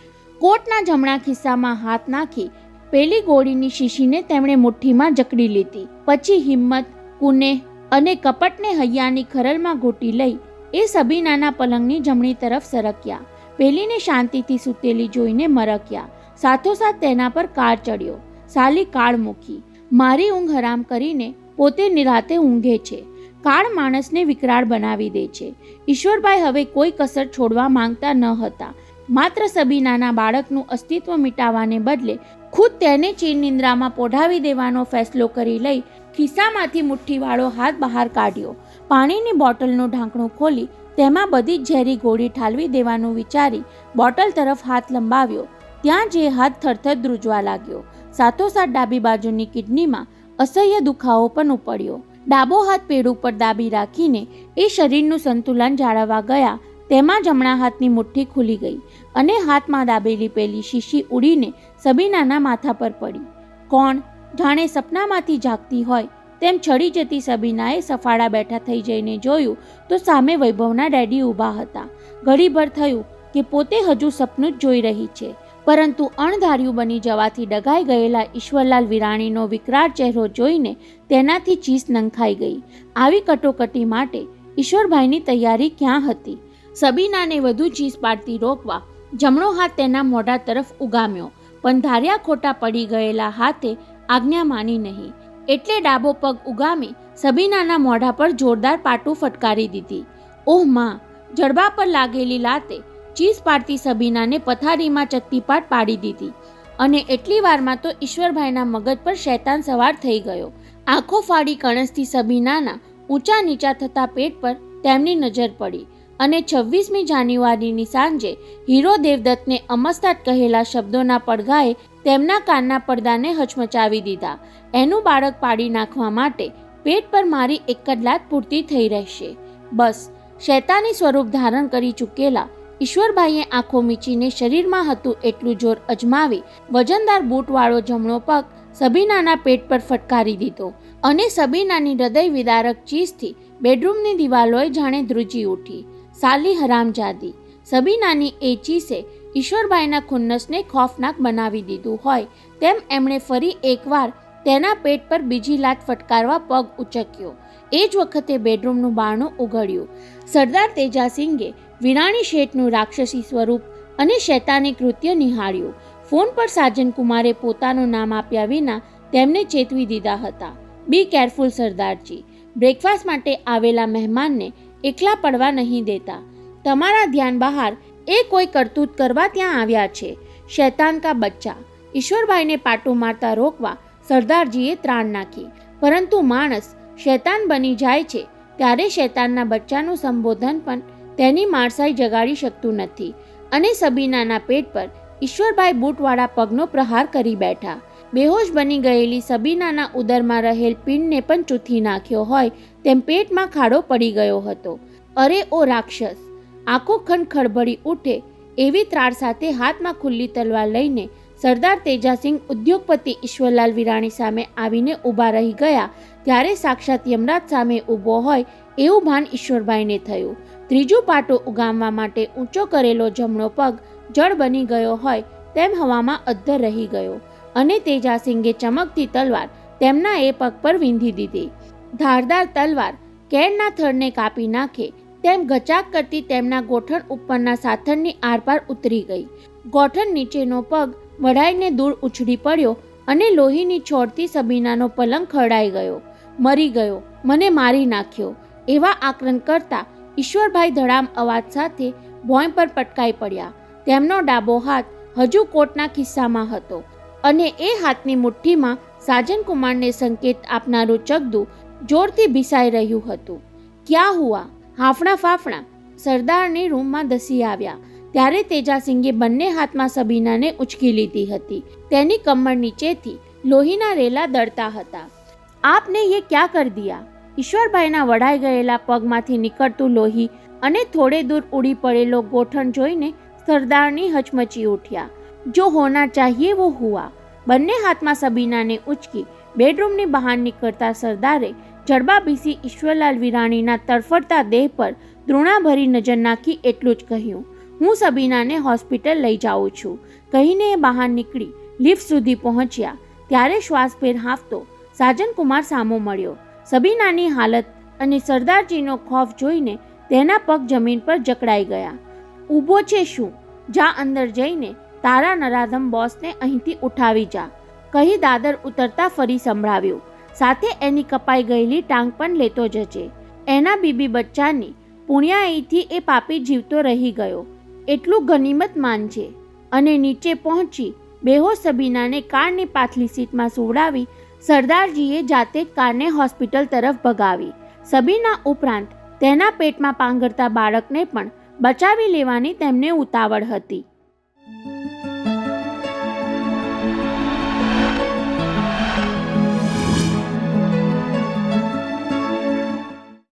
Speaker 1: કોટના જમણા ખિસ્સામાં હાથ નાખી પેલી ગોળીની શીશીને તેમણે મુઠ્ઠીમાં જકડી લીધી. પછી હિંમત, કુનેહ અને કપટને હૈયાની ખરલમાં ઘૂંટી લઈ એ સબીનાના પલંગની જમણી તરફ સરક્યા. પેલીને શાંતિથી સૂતેલી જોઈને મરક્યા. સાથોસાથ તેના પર કાળ ચડ્યો. સાલી કાળ મૂકી. મારી ઊંઘ હરામ કરીને પોતે નિરાતે ઊંઘે છે. કાળ માણસને વિકરાળ બનાવી દે છે. ઈશ્વરભાઈ હવે કોઈ કસર છોડવા માંગતા ન હતા. માત્ર સબીનાના બાળકનું અસ્તિત્વ મિટાવવાને બદલે ખુદ તેને ચીર નિંદ્રામાં પોઢાવી દેવાનો ફેસલો કરી લઈ ખિસ્સામાંથી મુઠ્ઠીવાળો હાથ બહાર કાઢ્યો. પાણીની બોટલનું ઢાંકણું ખોલી તેમાં બધી જ ઝેરી ગોળી ઠાલવી દેવાનું વિચારી બોટલ તરફ હાથ લંબાવ્યો. ત્યાં જે હાથ થરથર ધ્રુજવા લાગ્યો. સાથોસાથ ડાબી બાજુની કિડનીમાં અસહ્ય દુખાવો પણ ઉપડ્યો. ડાબો હાથ પેડ ઉપર દાબી રાખીને એ શરીરનું સંતુલન જાળવવા ગયા તેમાં જમણા હાથની મુઠ્ઠી ખુલી ગઈ અને હાથમાં દાબેલી પેલી શીશી ઉડીને સબીનાના માથા પર પડી. કોણ જાણે સપનામાંથી જાગતી હોય તેમ છડી જતી સબીનાએ સફાળા બેઠા થઈ જઈને જોયું તો સામે વૈભવના ડેડી ઊભા હતા. ઘડીભર થયું કે પોતે હજુ સપનું જ જોઈ રહી છે, પરંતુ અણધાર્યું બની જવાથી ડગાઈ ગયેલા ઈશ્વરલાલ વિરાણીનો વિકરાળ ચહેરો જોઈને તેનાથી ચીસ નંખાઈ ગઈ. આવી કટોકટી માટે ઈશ્વરભાઈની તૈયારી ક્યાં હતી? સબીનાને વધુ ચીસ પાડતી રોકવા જમણો હાથ તેના મોઢા તરફ ઉગામ્યો, પણ ધાર્યા ખોટા પડી ગયેલા હાથે આજ્ઞા માની નહીં. એટલે ડાબો પગ ઉગામી સબીનાના મોઢા પર જોરદાર પાટું ફટકારી દીધી. ઓહ માં! જડબા પર લાગેલી લાતે ચીસ પાડતી સબીનાને પથારીમાં ચત્તીપાટ પાડી દીધી. અને એટલી વારમાં તો ઈશ્વરભાઈના મગજ પર શૈતાન સવાર થઈ ગયો. આંખો ફાડી કણસથી સબીનાના ઊંચા નીચા થતા પેટ પર તેમની નજર પડી અને 26મી જાન્યુઆરીની સાંજે હીરો દેવદત્તને અમસ્તાદ કહેલા શબ્દોના પડઘાએ તેમના કાનના પડદાને હચમચાવી દીધા. એનું બાળક પાડી નાખવા માટે પેટ પર મારી એક જ લાત પૂરતી થઈ રહેશે. બસ શૈતાની સ્વરૂપ ધારણ કરી ચૂકેલા ઈશ્વરભાઈએ આંખો મીચીને શરીરમાં હતું એટલું જોર અજમાવી વજનદાર બૂટવાળો જમણો પગ સબીનાના પેટ પર ફટકારી દીધો અને સબીનાની હૃદય વિદારક ચીસથી બેડરૂમની દિવાલોએ જાણે ધ્રુજી ઉઠી. સાલી હરામજાદી! સબીનાની એ ચીસે ઈશ્વરભાઈના ખુન્નસને ખોફનાક બનાવી દીધું હોય તેમ એમણે ફરી એકવાર તેના પેટ પર બીજી લાત ફટકારવા પગ ઉચક્યો. એ જ વખતે બેડરૂમનું બારણું ઉઘડ્યું. સરદાર તેજાસિંગે વિરાણી શેઠનું રાક્ષસી સ્વરૂપ અને શૈતાની કૃત્ય નિહાળ્યું. ફોન પર સાજન કુમારે પોતાનું નામ આપ્યા વિના તેમને ચેતવી દીધા હતા. Be careful Sardarji. બ્રેકફાસ્ટ માટે આવેલા મહેમાનને એકલા પડવા નહીં દેતા. તમારા ધ્યાન બહાર એ કોઈ કરતૂત કરવા ત્યાં આવ્યા છે. શૈતાન કા બચ્ચા! ઈશ્વરભાઈને પાટું મારતા રોકવા સરદારજીએ ત્રાણ નાખી. પરંતુ માણસ શૈતાન બની જાય છે ત્યારે શૈતાનના બચ્ચાનું સંબોધન પણ તેની માણસાઈ જગાડી શકતું નથી અને સબીનાના પેટ પર ઈશ્વરભાઈ બૂટવાળા પગનો પ્રહાર કરી બેઠા. બેહોશ બની ગયેલી સબીનાના ઉદરમાં રહેલ પિંડને પણ ચૂથી નાખ્યો હોય તેમ પેટમાં ખાડો પડી ગયો હતો. અરે ઓ રાક્ષસ! આંખો ખડખડભળી ઉઠે એવી ત્રાળ સાથે હાથમાં ખુલ્લી તલવાર લઈને સરદાર તેજાસિંહ ઉદ્યોગપતિ ઈશ્વરલાલ વિરાણી સામે આવીને ઊભા રહી ગયા ત્યારે સાક્ષાત યમરાજ સામે ઊભો હોય એવું ભાન ઈશ્વરભાઈને થયું. ત્રીજું પાટો ઉગામવા માટે ઊંચો કરેલો જમણો પગ જળ બની ગયો હોય તેમ હવામાં અદ્ધર રહી ગયો અને તેજાસિંગે ચમકતી તલવાર તેમના એ પગ પર વીંધી દીધી. ધારદાર તલવાર કેળના થડને કાપી નાખે તેમ ગચાક કરતી તેમના ગોઠણ ઉપરના સાથળની આરપાર ઉતરી ગઈ. ગોઠણ નીચેનો પગ વઢાઈને દૂર ઉછળી પડ્યો અને લોહીની છોડતી સબીનાનો પલંગ ખરડાઈ ગયો. મરી ગયો, મને મારી નાખ્યો એવા આક્રંદ કરતા ઈશ્વરભાઈ ધડામ અવાજ સાથે ભોંય પર પટકાઈ પડ્યા. તેમનો ડાબો હાથ હજુ કોટના ખિસ્સામાં હતો અને એ હાથની મુઠ્ઠીમાં સાજનકુમારને સંકેત આપનારું ચગદું જોરથી ભીસાઈ રહ્યું હતું. ક્યાં હુઆ? હાફણા ફાફણા સરદારની રૂમમાં ધસી આવ્યા ત્યારે તેજાસિંગે બંને હાથમાં સબીનાને ઉંચકી લીધી હતી. તેની કમર નીચેથી લોહીના રેલા દળતા હતા. આપને યે ક્યાં કર દિયા? ઈશ્વરભાઈના વઢાઈ ગયેલા પગમાંથી નીકળતું લોહી અને થોડે દૂર ઉડી પડેલો ગોઠણ જોઈને સરદારની હચમચી ઉઠ્યા. જો હોના ચાહીએ વો હુઆ. બંને હાથમાં સબીનાને ઉંચકી બેડરૂમની બહાર નીકળતા સરદારે જડબાભીસી ઈશ્વરલાલ વિરાણીના તડફડતા દેહ પર દ્રોણાભરી નજર નાખી એટલું જ કહ્યું, હું સબીનાને હોસ્પિટલ લઈ જાઉં છું. કહીને એ બહાર નીકળી લિફ્ટ સુધી પહોંચ્યા ત્યારે શ્વાસભેર હાંફતો સાજનકુમાર સામો મળ્યો. સબીનાની હાલત અને સરદારજીનો ખોફ જોઈને તેના પગ જમીન પર જકડાઈ ગયા. ઊભો છે શું? જા અંદર જઈને તારા નરાધમ બોસને અહીંથી ઉઠાવી જા, કહી દાદર ઉતરતા ફરી સંભળાવ્યું. સાથે એની કપાઈ ગયેલી ટાંગ પણ લેતો જજે. એના બીબી બચ્ચાની પુણ્યાઈથી એ પાપી જીવતો રહી ગયો એટલું ગનીમત માનજે. અને નીચે પહોંચી બેહોશ સબીનાને કારની પાછલી સીટમાં સુવડાવી સરદારજીએ જાતે જ કારને હોસ્પિટલ તરફ ભગાવી. સબીના ઉપરાંત તેના પેટમાં પાંગરતા બાળકને પણ બચાવી લેવાની તેમને ઉતાવળ હતી.